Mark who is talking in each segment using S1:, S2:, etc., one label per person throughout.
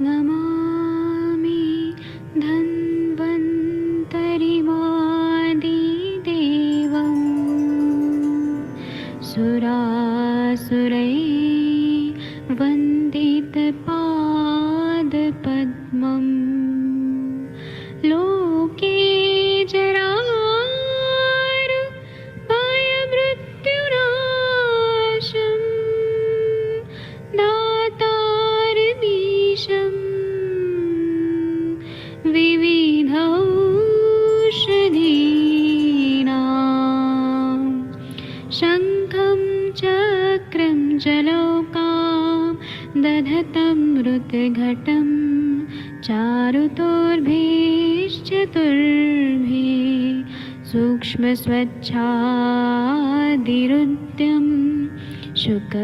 S1: नमामि धन्वन्तरिमादिदेवं सुरासुरैः वन्दितपादपद्मं लोके जरामृत्युनाशं दातारमीशं विविधौषधीनां शङ्खं चक्रं जलौकां दधतं मृतघटं चारुतोर्भिश्चतुर्भिः सूक्ष्मस्वच्छादिरुद्यं शुकपरिविलसन्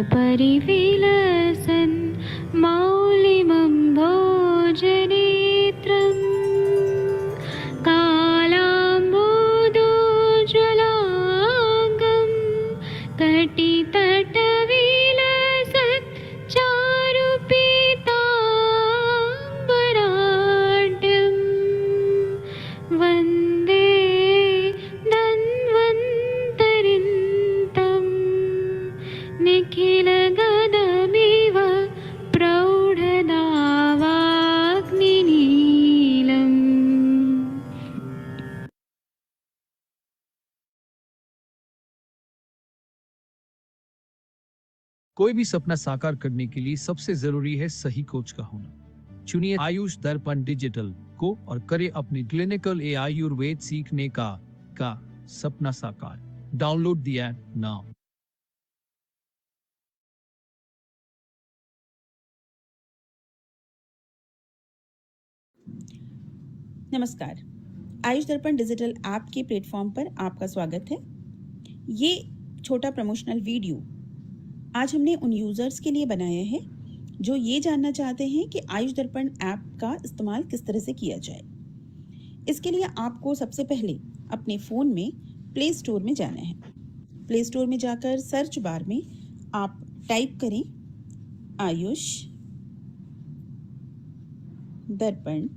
S1: मौलिमं भोजनेत्रम् कालाम्बोदोज्ज्वलाङ्गं कटितटविलसत् चारुपीताम्बराढ्यं वन्दे धन्वन्तरिन्तं निखिलगदमिव प्रौढदावाग्निनीलम्।
S2: कोई भी सपना साकार करने के लिए सबसे जरूरी है सही कोच का होना। चुनिए आयुष दर्पण डिजिटल को और करे अपनी क्लिनिकल आयुर्वेद सीखने का सपना साकार। Download the app now.
S3: नमस्कार, आयुष दर्पण डिजिटल ऐप के प्लेटफॉर्म पर आपका स्वागत है। ये छोटा प्रमोशनल वीडियो आज हमने उन यूज़र्स के लिए बनाया है जो ये जानना चाहते हैं कि आयुष दर्पण ऐप का इस्तेमाल किस तरह से किया जाए। इसके लिए आपको सबसे पहले अपने फ़ोन में प्ले स्टोर में जाना है। प्ले स्टोर में जाकर सर्च बार में आप टाइप करें आयुष दर्पण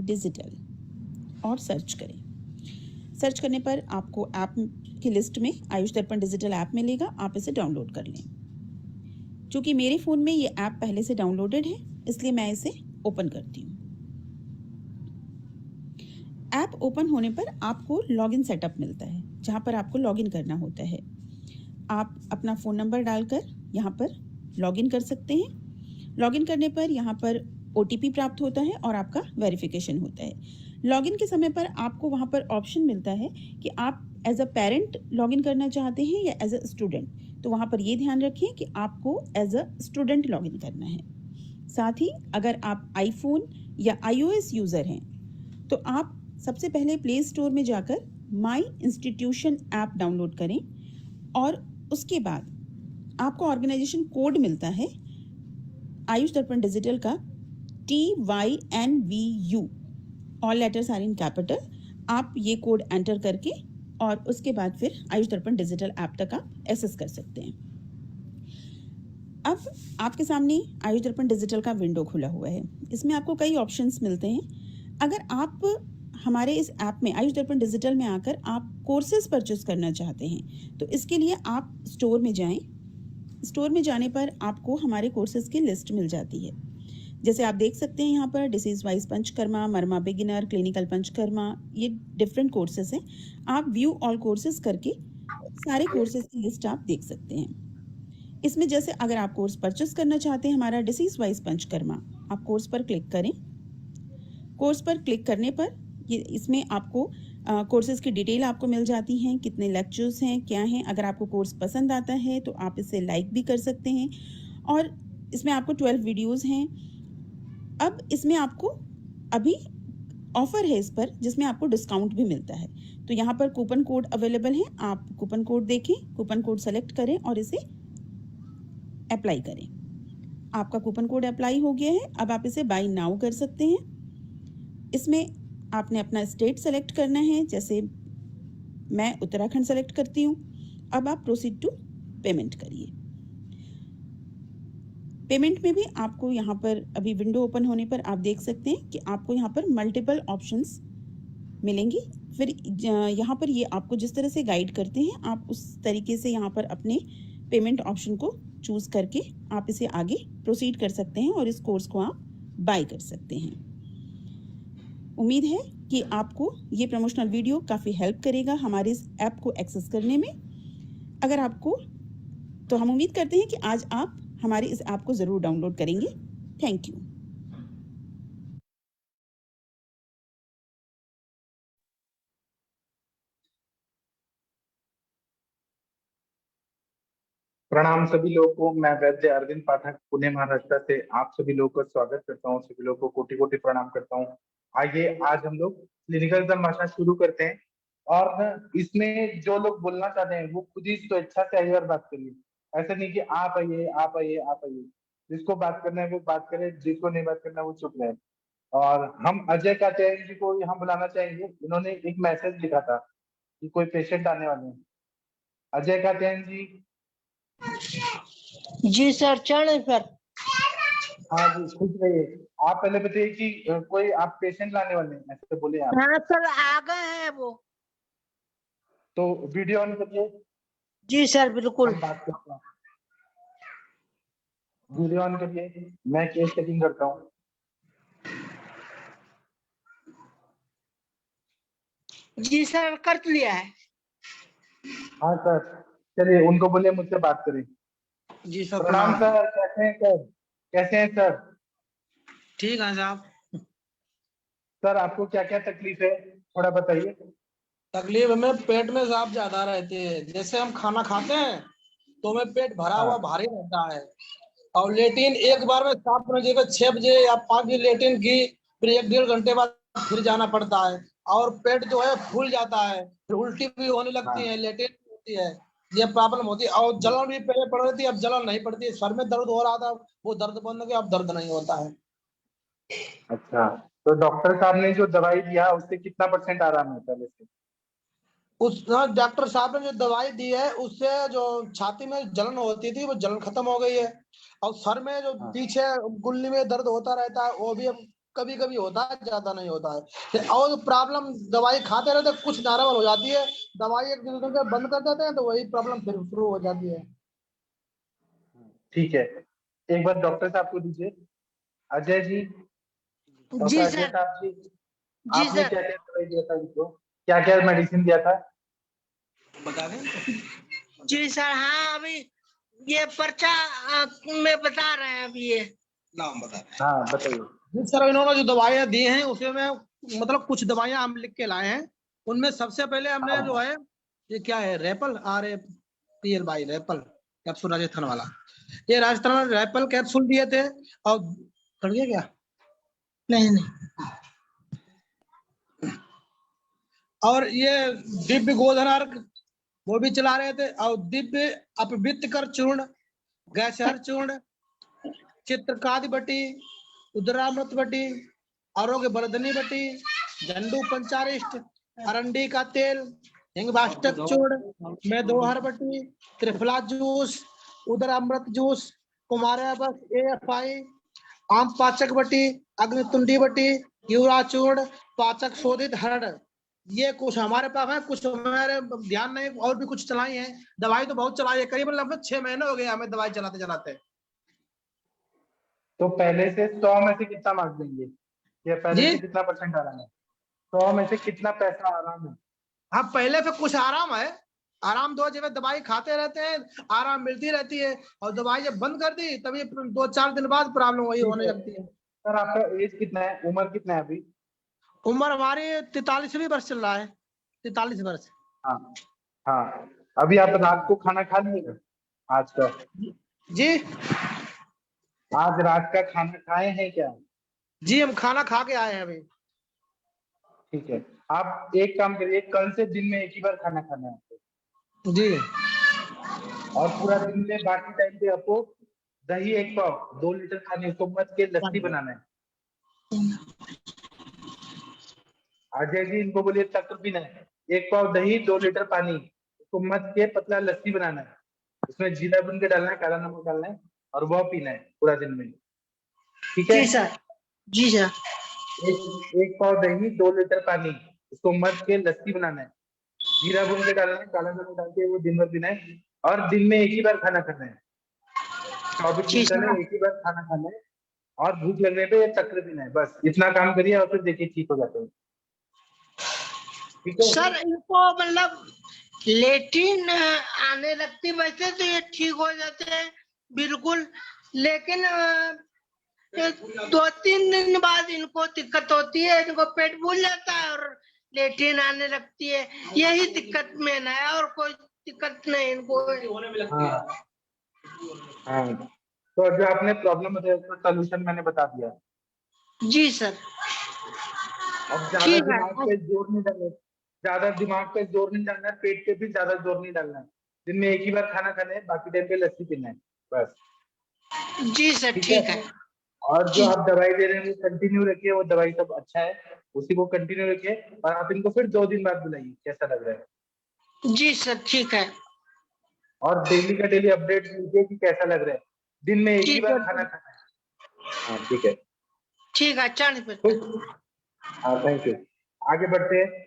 S3: डिजिटल और सर्च करें। सर्च करने पर आपको ऐप की लिस्ट में आयुष दर्पण डिजिटल ऐप मिलेगा। आप इसे डाउनलोड कर लें। चूँकि मेरे फ़ोन में ये ऐप पहले से डाउनलोडेड है, इसलिए मैं इसे ओपन करती हूँ। ऐप ओपन होने पर आपको लॉगिन सेटअप मिलता है, जहाँ पर आपको लॉगिन करना होता है। आप अपना फ़ोन नंबर डालकर यहाँ पर लॉगिन कर सकते हैं। लॉगिन करने पर यहाँ पर OTP प्राप्त होता है और आपका वेरिफिकेशन होता है। लॉगिन के समय पर आपको वहाँ पर ऑप्शन मिलता है कि आप एज अ पेरेंट लॉगिन करना चाहते हैं या एज अ स्टूडेंट। तो वहाँ पर ये ध्यान रखिए कि आपको एज अ स्टूडेंट लॉगिन करना है। साथ ही अगर आप आईफोन या iOS यूज़र हैं तो आप सबसे पहले प्ले स्टोर में जाकर माई इंस्टीट्यूशन ऐप डाउनलोड करें और उसके बाद आपको ऑर्गेनाइजेशन कोड मिलता है आयुष दर्पण डिजिटल का TYNVU, all letters are in capital. आप ये कोड एंटर करके और उसके बाद फिर आयुष दर्पण डिजिटल ऐप तक आप एक्सेस कर सकते हैं। अब आपके सामने आयुष दर्पण डिजिटल का विंडो खुला हुआ है। इसमें आपको कई ऑप्शंस मिलते हैं। अगर आप हमारे इस ऐप में आयुष दर्पण डिजिटल में आकर आप कोर्सेज परचेस करना चाहते हैं तो इसके लिए आप स्टोर में जाएं। स्टोर में जाने पर आपको हमारे कोर्सेज की लिस्ट मिल जाती है। जैसे आप देख सकते हैं यहाँ पर डिसीज वाइज पंचकर्मा, मर्मा बिगिनर, क्लिनिकल पंचकर्मा, ये डिफरेंट कोर्सेज हैं। आप व्यू ऑल कोर्सेज करके सारे कोर्सेज की लिस्ट आप देख सकते हैं। इसमें जैसे अगर आप कोर्स परचेस करना चाहते हैं हमारा डिसीज वाइज पंचकर्मा, आप कोर्स पर क्लिक करें। कोर्स पर क्लिक करने पर ये इसमें आपको कोर्सेज की डिटेल आपको मिल जाती हैं, कितने लेक्चर्स हैं, क्या हैं। अगर आपको कोर्स पसंद आता है तो आप इसे लाइक भी कर सकते हैं। और इसमें आपको 12 वीडियोज़ हैं। अब इसमें आपको अभी ऑफ़र है इस पर, जिसमें आपको डिस्काउंट भी मिलता है। तो यहाँ पर कूपन कोड अवेलेबल है, आप कूपन कोड देखें, कूपन कोड सेलेक्ट करें और इसे अप्लाई करें। आपका कूपन कोड अप्लाई हो गया है। अब आप इसे बाय नाउ कर सकते हैं। इसमें आपने अपना स्टेट सेलेक्ट करना है, जैसे मैं उत्तराखंड सेलेक्ट करती हूँ। अब आप प्रोसीड टू पेमेंट करिए। पेमेंट में भी आपको यहाँ पर अभी विंडो ओपन होने पर आप देख सकते हैं कि आपको यहाँ पर मल्टीपल ऑप्शंस मिलेंगी। फिर यहाँ पर ये आपको जिस तरह से गाइड करते हैं आप उस तरीके से यहाँ पर अपने पेमेंट ऑप्शन को चूज करके आप इसे आगे प्रोसीड कर सकते हैं और इस कोर्स को आप बाय कर सकते हैं। उम्मीद है कि आपको ये प्रमोशनल वीडियो काफ़ी हेल्प करेगा हमारे इस ऐप को एक्सेस करने में। अगर आपको तो हम उम्मीद करते हैं कि आज आप हमारे इस ऐप को ज़रूर डाउनलोड करेंगे। Thank you.
S4: प्रणाम सभी लोगों को। मैं वैद्य अरविंद पाठक पुणे महाराष्ट्र से आप सभी लोगों का स्वागत करता हूँ। सभी लोगों को कोटि कोटि प्रणाम करता हूँ। आइए आज हम लोग क्लिनिकल संभाषण शुरू करते हैं और इसमें जो लोग बोलना चाहते हैं वो खुद ही स्वेच्छा से आइए और बात करिए। ऐसा नहीं कि आप आइए आप आइए आप आइए। जिसको बात करना है वो बात करे, जिसको नहीं बात करना है वो चुप रहे। और हम अजय कात्यायन जी को यहाँ बुलाना चाहेंगे। इन्होंने एक मैसेज लिखा था कि कोई पेशेंट आने वाले हैं। अजय कात्यायन जी।
S5: जी सर, चलें सर।
S4: हाँ जी, खुश रहिए। आप पहले बताइए कि कोई आप पेशेंट लाने वाले हैं, ऐसे बोले आप।
S5: हाँ सर, आ गए हैं वो।
S4: तो वीडियो ऑन करिए।
S5: जी सर, बिल्कुल।
S4: हम बात करते हैं। वीडियो ऑन करिए, मैं केस चेकिंग करता हूँ।
S5: जी सर, कर लिया है।
S4: हाँ सर, चलिए उनको बोलिए मुझसे बात करें।
S5: जी सर,
S4: प्रणाम सर, कैसे हैं सर? कैसे हैं सर?
S5: ठीक है साहब।
S4: सर आपको क्या क्या तकलीफ है थोड़ा बताइए।
S6: तकलीफ हमें पेट में साहब ज्यादा रहती है। जैसे हम खाना खाते हैं तो हमें पेट भरा हुआ भारी रहता है और लेटिन एक बार में साफ करने की जगह 6 बजे या 5 बजे लेटिन की, फिर 1-1.5 घंटे बाद फिर जाना पड़ता है और पेट जो है फूल जाता है, फिर उल्टी भी होने लगती है, लेटिन भी होती है। ये प्रॉब्लम होती है और जलन भी पहले पड़ रही थी, अब जलन नहीं पड़ती है। सर में दर्द हो रहा था, वो दर्द बंद हो गया, अब दर्द नहीं होता है।
S4: अच्छा, तो डॉक्टर साहब ने जो दवाई दिया उससे कितना % आराम है पहले से?
S6: उस डॉक्टर साहब ने जो दवाई दी है उससे जो छाती में जलन होती थी वो जलन खत्म हो गई है और सर में जो पीछे गुल्ली में दर्द होता रहता है वो भी अब कभी कभी होता है, ज्यादा नहीं होता है। और प्रॉब्लम दवाई खाते रहते कुछ नॉर्मल हो जाती है, दवाई एक दिन के बंद कर देते हैं तो वही प्रॉब्लम फिर शुरू हो जाती है।
S4: ठीक है, एक बार डॉक्टर साहब को दीजिए। अजय जी,
S5: जी
S4: अजय
S5: सर।
S4: साहब जी,
S5: जी
S4: आपने
S5: सर।
S4: क्या क्या दवाई दिया था इनको? क्या क्या मेडिसिन दिया था
S6: बता दें
S5: जी सर, हाँ अभी ये पर्चा में बता रहे हैं अभी ये।
S6: नाम बता दें।
S4: हाँ बताइए।
S6: जी सर, इन्होंने जो दवाइयाँ दी हैं उसमें मैं मतलब कुछ दवाइयाँ हम लिख के लाए हैं। उनमें सबसे पहले हमने जो है ये क्या है, REPL RAPL REPL capsule Rajasthan वाला, ये राजस्थान रेपल कैप्सूल दिए थे। और कर गया क्या?
S5: नहीं नहीं।
S6: और ये दिव्य गोधन अर्क वो भी चला रहे थे और दिव्य अपवित्र चूर्ण, गैसहर चूर्ण, चित्रकादि बटी, उदरामृत बटी, आरोग्य वर्धनी बटी, झंडू पंचारिष्ट, अरंडी का तेल, हिंगवाष्टक चूर्ण, मेदोहर बटी, त्रिफला जूस, उदरामृत जूस, कुमारबस AFI, आम पाचक बटी, अग्नितुंडी बटी, यूरा चूर्ण, पाचक शोधित हरड़। ये कुछ हमारे पास है, कुछ हमारे ध्यान नहीं, और भी कुछ चलाई है। दवाई तो बहुत चलाई है, करीबन लगभग 6 महीने हो गए हमें दवाई चलाते चलाते।
S4: तो पहले से 100 में से कितना मार्क्स देंगे? ये पहले
S6: जी?
S4: से कितना % आराम है? 100 में से कितना पैसा आराम है?
S6: हाँ, पहले से कुछ आराम है। आराम दो जब दवाई खाते रहते हैं आराम मिलती रहती है, और दवाई जब बंद कर दी तभी 2-4 दिन बाद प्रॉब्लम वही होने लगती है।
S4: सर आपका एज कितना है, उम्र कितना है अभी?
S6: उम्र हमारी 43वीं वर्ष चल रहा है, 43 वर्ष।
S4: हाँ हाँ, अभी आप रात को खाना खा लिए आज का?
S6: जी
S4: आज रात का खाना खाए हैं क्या?
S6: जी, हम खाना खा के आए हैं अभी।
S4: ठीक है, आप एक काम करिए, कल से दिन में एक ही बार खाना खाना है आपको।
S6: जी
S4: और पूरा दिन में बाकी टाइम पे आपको दही 1 पाव 2 लीटर खाने को मत के लस्सी बनाना है। अजय जी इनको बोलिए तक पीना है। 1 पाव दही 2 लीटर पानी, उसको मत के पतला लस्सी बनाना है। उसमें जीरा भून के डालना है, काला नमक डालना है और वह पीना है पूरा दिन में, ठीक है।
S5: जी सर। जी सर।
S4: एक पाव दही, 2 लीटर पानी, उसको मथ के लस्सी बनाना है, जीरा भून के डालना है, काला नमक डाल के वो दिन भर पीना है, और दिन में एक ही बार खाना खाना है, 24
S5: जी
S4: घंटे में
S5: सर।
S4: एक ही बार खाना खाना है, और भूख लगने पे ये चक्र पीना है, बस इतना काम करिए और फिर देखिए ठीक हो जाते हैं, ठीक है।
S5: सर इनको मतलब लेटिन आने लगती, वैसे तो ये ठीक हो जाते हैं बिल्कुल, लेकिन 2-3 दिन बाद इनको दिक्कत होती है, इनको पेट भूल जाता है और लेटिन आने लगती है, यही दिक्कत में है, और कोई दिक्कत नहीं इनको।
S4: हाँ हाँ, तो जो आपने प्रॉब्लम बताया उसका सोल्यूशन मैंने बता दिया।
S5: जी सर।
S4: अब ज्यादा
S5: ठीक है।
S4: दिमाग पे जोर नहीं डालना, ज्यादा दिमाग पे जोर नहीं डालना है, पेट पे भी ज्यादा जोर नहीं डालना है, दिन में एक ही बार खाना खाना है, बाकी टाइम पे लस्सी पीना है, बस,
S5: जी सर
S4: ठीक
S5: ठीक
S4: है।
S5: है।
S4: और जो
S5: जी
S4: आप दवाई दे रहे हैं वो कंटिन्यू रखिए, वो दवाई सब अच्छा है, उसी को कंटिन्यू रखिए, और आप इनको फिर 2 दिन बाद बुलाइए कैसा लग रहा है,
S5: जी सर ठीक है।
S4: और डेली का डेली अपडेट लीजिए कि कैसा लग रहा है, दिन में एक
S5: जी
S4: ही बार खाना
S5: सर
S4: खाना है। हाँ ठीक है,
S5: ठीक है, अच्छा नहीं पता।
S4: खुश। हाँ थैंक यू। आगे बढ़ते हैं।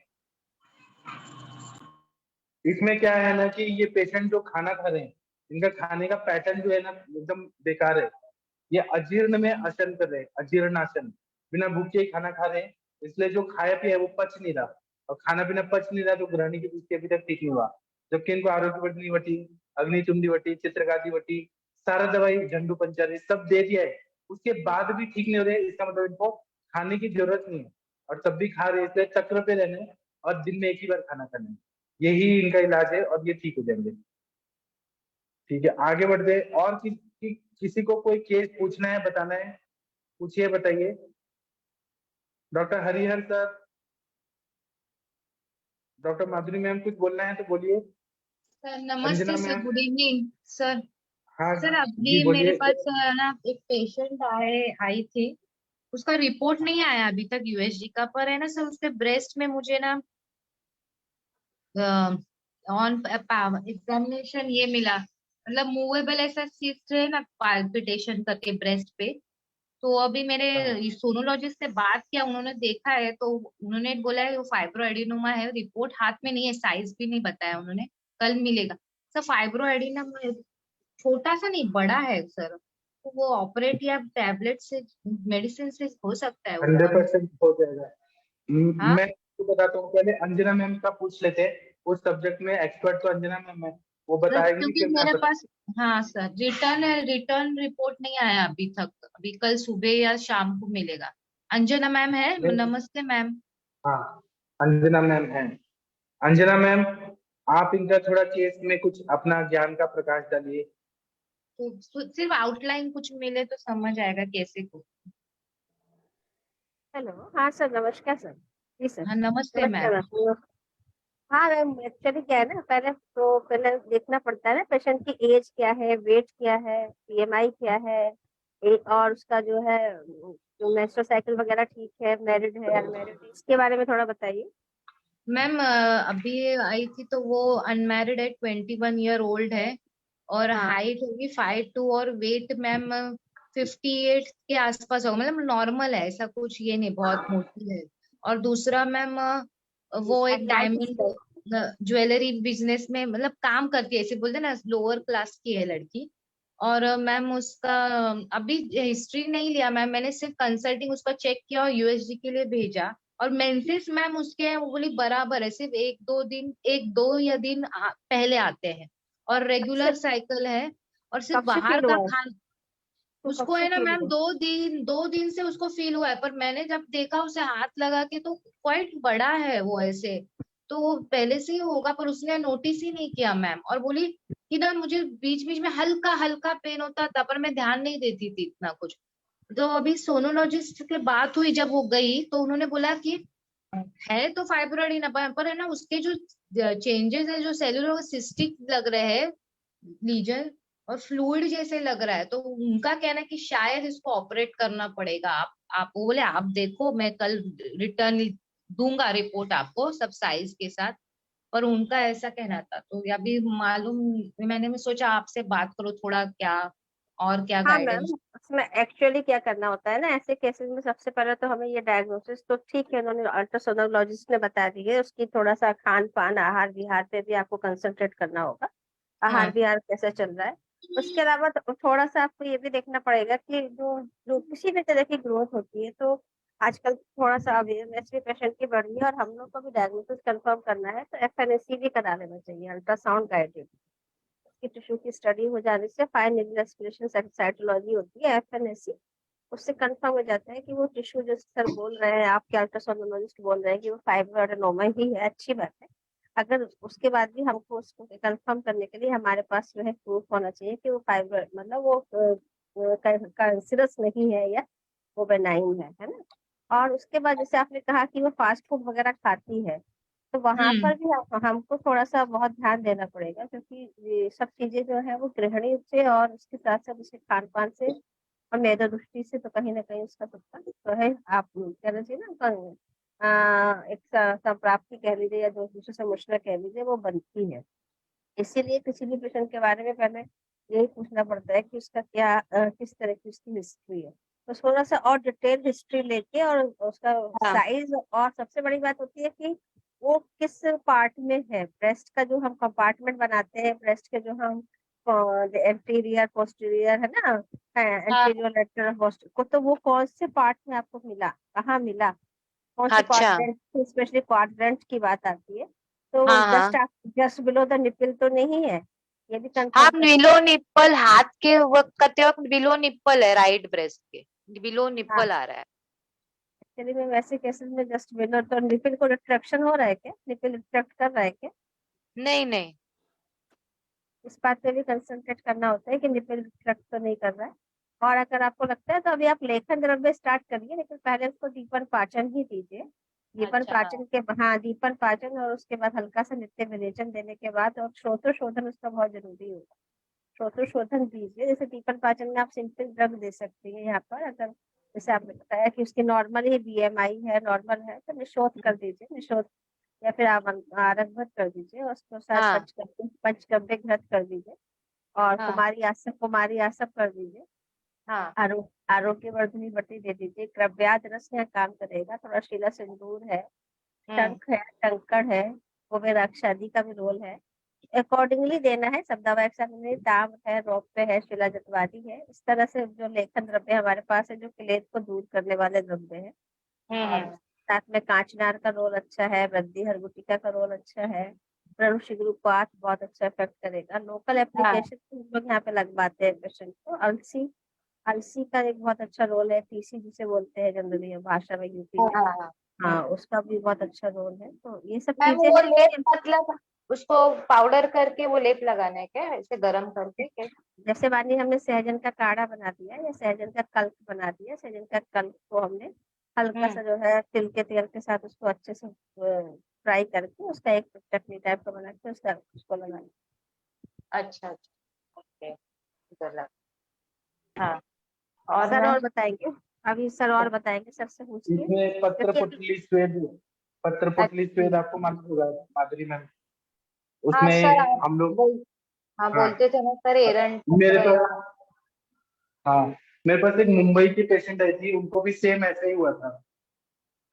S4: इसमें क्या है ना कि ये पेशेंट जो खाना खा रहे हैं, इनका खाने का पैटर्न जो है ना एकदम बेकार है, ये अजीर्ण में आसन कर रहे हैं, अजीर्णासन, बिना भूखे ही खाना खा रहे हैं, इसलिए जो खाया पिया है वो पच नहीं रहा, और खाना पीना पच नहीं रहा तो ग्रहणी की पुष्टि अभी तक ठीक नहीं हुआ, जबकि इनको आरोग्य वर्धिनी वटी, अग्निचुंडी वटी, चित्रकाति वटी, सारा दवाई झंडू पंचर सब दे दिया है, उसके बाद भी ठीक नहीं हो रहे, इसका मतलब इनको खाने की जरूरत नहीं है, और तब भी खा रहे हैं, इसलिए चक्र पे रहने और दिन में एक ही बार खाना खाना है, यही इनका इलाज है, और ये ठीक हो जाएंगे, ठीक है। आगे बढ़ते हैं, और किसी को कोई केस पूछना है, बताना है, पूछिए, बताइए। डॉक्टर हरिहर सर, डॉक्टर माधुरी मैम, कुछ बोलना है तो बोलिए।
S7: सर
S4: अंजना
S7: नमस्ते sir,
S4: ma'am.
S7: Good evening sir.
S4: हाँ
S7: सर
S4: जी
S7: अभी मेरे
S4: बोलिए।
S7: पास ना एक पेशेंट आई थी, उसका रिपोर्ट नहीं आया अभी तक यूएसजी का, पर है ना सर उसके ब्रेस्ट में मुझे ना ऑन एग्जामिनेशन ये मिला, मतलब मूवेबल ऐसा सिस्ट है ना, पाल्पिटेशन करके ब्रेस्ट पे। तो अभी मेरे
S4: हाँ
S7: सोनोलॉजिस्ट से बात किया, उन्होंने देखा है तो उन्होंने बोला है वो फाइब्रो एडिनोमा है, रिपोर्ट हाथ में नहीं है, साइज भी नहीं बताया उन्होंने, कल मिलेगा। सर फाइब्रो एडिनोमा छोटा सा नहीं, बड़ा है सर, तो वो ऑपरेट या टैबलेट से, मेडिसिन से हो सकता है वो बहुत?
S4: 100% हो जाएगा।
S7: हाँ
S4: मैं आपको बताता हूँ, पहले अंजना मैम का पूछ लेते हैं, उस सब्जेक्ट में एक्सपर्ट तो अंजना मैम है, वो
S7: सर,
S4: बताएंगी,
S7: क्योंकि
S4: फिर मैं
S7: मेरे
S4: बता।
S7: पास, हाँ सर, रिटर्न रिपोर्ट नहीं आया अभी तक, अभी कल सुबह या शाम को मिलेगा। अंजना मैम है, नमस्ते मैम।
S4: हाँ अंजना मैम है। अंजना मैम, आप इनका थोड़ा केस में कुछ अपना ज्ञान का प्रकाश डालिए।
S7: तो सिर्फ आउटलाइन कुछ मिले तो समझ आएगा कैसे को।
S8: हेलो, हाँ सर, नमस्कार सर। जी सर,
S7: हाँ नमस्ते
S8: नमस्कार
S7: मैम।
S8: मैम। हाँ मैम, एक्चुअली क्या है ना, पहले देखना पड़ता है ना पेशेंट की एज क्या है, वेट क्या है, बीएमआई क्या है, और उसका जो है जो मेंस्ट्रुअल साइकिल वगैरह ठीक है, मैरिड है अनमैरिड है, इसके बारे में थोड़ा बताइए।
S7: मैम अभी आई थी तो वो अनमैरिड है, 21 ईयर ओल्ड है, और
S8: हाँ
S7: हाइट होगी 5'2", और वेट मैम 58 के आसपास होगा, मतलब नॉर्मल है, ऐसा कुछ ये नहीं बहुत मोटी है। और दूसरा मैम वो एक
S8: एडवाइस
S7: डायमंड
S8: इसका।
S7: ज्वेलरी बिजनेस में मतलब काम करती है, ऐसे बोलते हैं ना, लोअर क्लास की है लड़की। और मैम उसका अभी हिस्ट्री नहीं लिया मैम, मैंने सिर्फ कंसल्टिंग उसका चेक किया और यूएसजी के लिए भेजा। और मेंसेस मैम उसके हैं, वो बोली बराबर है, सिर्फ 1-2 दिन, 1-2 या दिन पहले आते हैं, और
S8: कब से
S7: रेगुलर साइकिल है। और सिर्फ
S8: कब से
S7: बाहर
S8: फील
S7: का
S8: हुआ है?
S7: खान,
S8: तो कब
S7: उसको
S8: से
S7: है ना
S8: फील
S7: मैम
S8: हुआ?
S7: 2 दिन से उसको फील हुआ है, पर मैंने जब देखा उसे हाथ लगा के तो क्वाइट बड़ा है वो ऐसे, तो वो पहले से ही होगा, पर उसने नोटिस ही नहीं किया मैम, और बोली कि ना मुझे बीच बीच में हल्का हल्का पेन होता था, पर मैं ध्यान नहीं देती थी इतना कुछ। तो अभी सोनोलॉजिस्ट के बात हुई जब वो गई, तो उन्होंने बोला कि है तो फाइब्रॉइड ही ना, पर है ना उसके जो चेंजेस है, जो सेलुलर सिस्टिक लग रहे हैं लीजन, और फ्लूइड जैसे लग रहा है, तो उनका कहना है कि शायद इसको ऑपरेट करना पड़ेगा। आप वो बोले आप देखो, मैं कल रिटर्न दूंगा रिपोर्ट आपको सब साइज के साथ, पर उनका ऐसा कहना था, तो अभी मालूम, मैंने सोचा आपसे बात करो थोड़ा, क्या और क्या
S8: हाँ मैम,
S7: गाइडेंस?
S8: उसमें एक्चुअली क्या करना होता है ना, ऐसे केसेस में सबसे पहले तो हमें ये डायग्नोसिस तो ठीक है, उन्होंने अल्ट्रासोनोलॉजिस्ट ने बता दी है, उसकी थोड़ा सा खान पान आहार विहार पे भी आपको कंसंट्रेट करना होगा, आहार विहार कैसा चल रहा है। उसके अलावा थोड़ा सा आपको ये भी देखना पड़ेगा कि जो जो किसी भी तरह की ग्रोथ होती है, तो आजकल थोड़ा सा अवेयरनेस भी पेशेंट की बढ़ रही है, और हम लोग को भी डायग्नोसिस कंफर्म करना है तो एफएनएसी भी करा लेना चाहिए, अल्ट्रासाउंड गाइडेड की टिश्यू की स्टडी हो जाने से फाइन नीडल एस्पिरेशन साइटोलॉजी होती है एफएनएसी, उससे कंफर्म हो जाता है कि वो टिश्यू जो सर बोल रहे हैं, आपके अल्ट्रासोनोलॉजिस्ट बोल रहे हैं कि वो फाइब्रो एडेनोमा ही है, अच्छी बात है। अगर उसके बाद भी हमको उसको कंफर्म करने के लिए हमारे पास जो है प्रूफ होना चाहिए कि वो फाइब्रो मतलब वो कैंसरस नहीं है या वो बेनाइन है ना। और उसके बाद जैसे आपने कहा कि वो फास्ट फूड वगैरह खाती है, तो वहां पर भी हमको थोड़ा सा बहुत ध्यान देना पड़ेगा, क्योंकि ये सब चीजें जो है वो गृहिणी से और उसके साथ साथ उसके खान पान से और मेधा दृष्टि से तो कहीं ना कहीं उसका सबका तो है, आप कहना चाहिए ना एक संप्राप्ति कह लीजिए या जो दूसरे से मुश्किल कह लीजिए, वो बनती है। इसीलिए किसी भी पेशेंट के बारे में पहले यही पूछना पड़ता है कि उसका क्या किस तरह की उसकी हिस्ट्री है, तो थोड़ा सा और डिटेल हिस्ट्री लेके और उसका साइज, और सबसे बड़ी बात होती है कि वो किस पार्ट में है, ब्रेस्ट का जो हम कंपार्टमेंट बनाते हैं, ब्रेस्ट के जो हम एंटीरियर पोस्टीरियर है ना, एंटीरियर लेटरल पोस्ट को, तो वो कौन से पार्ट में आपको मिला, कहाँ मिला, कौन से
S9: अच्छा।
S8: क्वाड्रेंट, स्पेशली क्वाड्रेंट की बात आती है, तो
S9: हाँ हाँ
S8: जस्ट बिलो द निपल तो नहीं है, ये भी
S9: हाँ,
S8: कंफर्म करना।
S9: बिलो निप्पल हाथ के वक्त करते वक्त बिलो निप्पल है, राइट ब्रेस्ट के बिलो
S8: हाँ,
S9: निप्पल आ रहा है।
S8: एक्चुअली में वैसे केसेस में जस्ट बिलो, तो निपल को रिट्रैक्शन हो रहा है क्या, निपल रिट्रैक्ट कर रहा है क्या,
S9: नहीं नहीं।
S8: इस बात पे भी कंसंट्रेट करना होता है कि निपल रिट्रैक्ट तो नहीं कर रहा है। और अगर आपको लगता है तो अभी आप लेखन द्रव्य स्टार्ट करिए, लेकिन पहले उसको दीपन पाचन ही दीजिए। दीपन
S9: अच्छा हाँ।
S8: पाचन के, हाँ दीपन पाचन, और उसके बाद हल्का सा नित्य विरेचन देने के बाद, और श्रोत्रशोधन उसका बहुत जरूरी होगा, श्रोत्रशोधन दीजिए। जैसे दीपन पाचन में आप सिंपल ड्रग दे सकती हैं यहाँ पर, अगर जैसे आपने बताया कि उसकी नॉर्मल ही बीएमआई है, नॉर्मल है, तो निशोध कर दीजिए, निशोध, या फिर आप आरंभत कर दीजिए, उसको साथ
S9: हाँ
S8: पंचगव्य घृत कर दीजिए, और
S9: हाँ
S8: कुमारी आसक कर दीजिए,
S9: हाँ।
S8: आरोग्यवर्धनी बटी दे दीजिए, क्रव्याद रस यहाँ काम करेगा, थोड़ा शीला सिंदूर है,
S9: हम्म।
S8: शंख है, टंकड़ है, कुबेराक्षादी का भी रोल है, अकॉर्डिंगली देना है। सब दवा एक्सामिनेशन ताम है, रौप्य है, शिला जतवादी है, इस तरह से जो लेखन द्रव्य हमारे पास है, जो क्लेद को दूर करने वाले द्रव्य है। और
S9: हम्म।
S8: साथ में कांचनार का रोल अच्छा है, वृद्धि हरगुटिका का रोल अच्छा है, प्रणुशिग्रुपात बहुत अच्छा इफेक्ट करेगा। लोकल
S9: हाँ
S8: एप्लीकेशन हम लोग यहाँ पे लगवाते हैं पेशेंट को। अलसी, अलसी का एक बहुत अच्छा रोल है, तीसी जिसे बोलते हैं जनरली भाषा में यूपी
S9: हाँ
S8: में,
S9: हाँ हाँ।
S8: हाँ उसका भी बहुत अच्छा रोल है। तो ये सब
S9: मैम
S8: चीजें
S9: वो
S8: हैं
S9: लेप
S8: कि
S9: मतलब उसको पाउडर करके वो लेप लगाना है क्या, ऐसे गरम करके क्या?
S8: जैसे मानिए हमने सहजन का काढ़ा बना दिया या सहजन का कल्प बना दिया, सहजन का कल्प को हमने हल्का सा जो है तिल के तेल के साथ उसको अच्छे से फ्राई करके उसका एक चटनी टाइप का बना के उसका उसको लगाना।
S9: अच्छा अच्छा ओके। गलत। हाँ। और
S8: सर
S9: मैम?
S8: और बताएंगे, अभी सर और बताएंगे, सर से पूछिए
S4: इसमें पत्र
S8: क्योंकि अभी
S4: पुटली स्वेद, पत्र पुटली
S9: अच्छा।
S4: स्वेद आपको मालूम होगा माधुरी मैम,
S9: हाँ सर
S4: उसमें
S9: आप
S4: हम लोग,
S9: हाँ
S4: हाँ
S9: बोलते थे ना सर, एरंड
S4: मेरे
S9: पत्र।
S4: पास, हाँ मेरे पास एक मुंबई की पेशेंट आई थी, उनको भी सेम ऐसा ही हुआ था।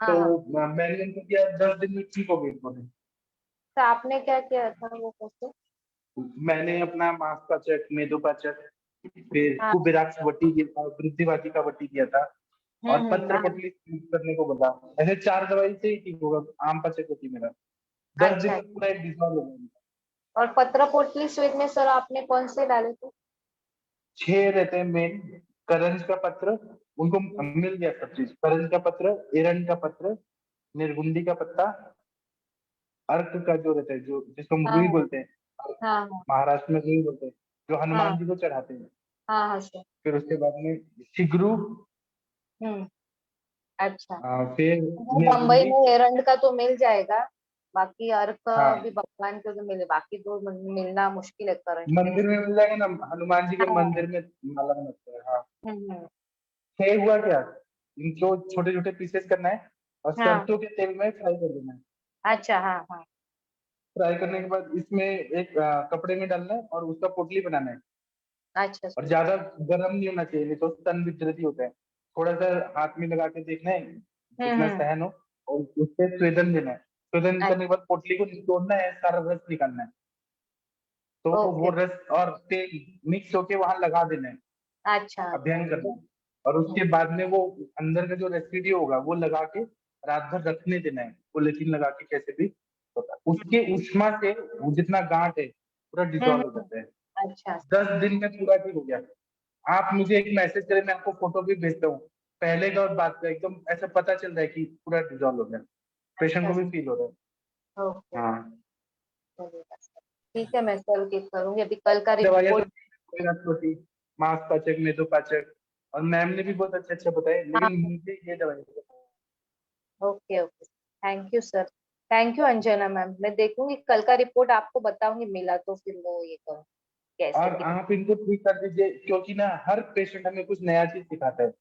S9: हाँ
S4: तो
S9: हाँ।
S4: मैंने उनको दिया, 10 दिन में ठीक हो गई उन्होंने।
S9: तो आपने क्या किया था वो कैसे?
S4: मैंने अपना मांसपाचक, मेदोपाचक, फिर
S9: हाँ।
S4: कुबेराक्ष वटी दिया था, वृद्धिवादी का वटी दिया था, और पत्र
S9: हाँ।
S4: पुटली यूज करने को बोला। ऐसे 4 दवाई से ही ठीक होगा आम पाचक वटी मेरा। 10 दिन
S9: अच्छा।
S4: में पूरा एक डिसऑल्व हो गया।
S9: और पत्र पोटली स्वेद में सर आपने कौन से डाले थे?
S4: 6 रहते हैं मेन। करंज का पत्र, उनको मिल गया सब चीज, करंज का पत्र, एरंड का पत्र, निर्गुंडी का पत्ता, अर्क का जो रहता है, जो जिसको हम
S9: हाँ
S4: रुई बोलते हैं,
S9: हाँ हाँ
S4: महाराष्ट्र में रुई बोलते हैं, जो
S9: हाँ
S4: हनुमान जी को चढ़ाते हैं।
S9: हाँ हाँ सर।
S4: फिर उसके बाद में शिगरू,
S9: हम्म। अच्छा।
S4: फिर
S9: वो बम्बई
S4: निर्गुंडी।
S9: में एरंड का तो मिल जाएगा, बाकी अर्क भी
S4: हाँ
S9: भगवान को तो मिले, बाकी तो मिलना मुश्किल है करंट में।
S4: मंदिर में मिल जाएगा ना, हनुमान जी के
S9: हाँ।
S4: मंदिर में माला बनाते हैं। हाँ,
S9: हम्म।
S4: छह हुआ क्या, इनको छोटे छोटे पीसेस करना है और
S9: हाँ।
S4: सरसों के तेल में फ्राई कर देना है।
S9: अच्छा हाँ हाँ।
S4: फ्राई करने के बाद इसमें एक कपड़े में डालना है और उसका पोटली बनाना है।
S9: अच्छा
S4: और ज्यादा गर्म नहीं होना चाहिए, नहीं तो स्तन विकृति होता है। थोड़ा सा हाथ में लगा के देखना है, जितना
S9: हम्म।
S4: सहन हो, और उससे स्वेदन देना है। स्वेदन करने के बाद पोटली को तोड़ना है, सारा रस निकालना है, तो
S9: ओके।
S4: वो रस और तेल मिक्स होके वहां लगा देना है,
S9: अच्छा।
S4: अभियान करना है। और उसके बाद में वो अंदर का जो रेसिड्यू होगा वो लगा के रात भर रखने देना है, पॉलिथीन लगा के कैसे भी होता है। उसके उष्मा से वो जितना गांठ है पूरा डिजॉल्व हो जाता है।
S9: अच्छा।
S4: 10 दिन में पूरा ठीक हो गया। आप मुझे एक मैसेज करें, मैं आपको फोटो भी भेजता हूँ, पहले का और बाद का एकदम ऐसा पता चल रहा है कि पूरा डिजॉल्व हो गया, पेशेंट को भी फील हो रहा है।
S9: ओके।
S4: हाँ,
S9: ठीक है, मैं कल की करूंगी, अभी कल का
S4: दवाइयाँ
S9: रिपोर्ट।
S4: तो छोटी, मांसपाचक, मेदोपाचक, और मैम ने भी बहुत अच्छे अच्छे बताए,
S9: हाँ।
S4: लेकिन मुझे ये दवाई
S9: okay okay, thank you sir. Thank you Anjana ma'am, मैं देखूंगी कल का रिपोर्ट, आपको बताऊंगी, मिला तो फिर वो ये करूँ कैसे
S4: और
S9: कि।
S4: आप इनको ठीक कर दीजिए, क्योंकि ना हर पेशेंट हमें कुछ नया चीज सिखाता है,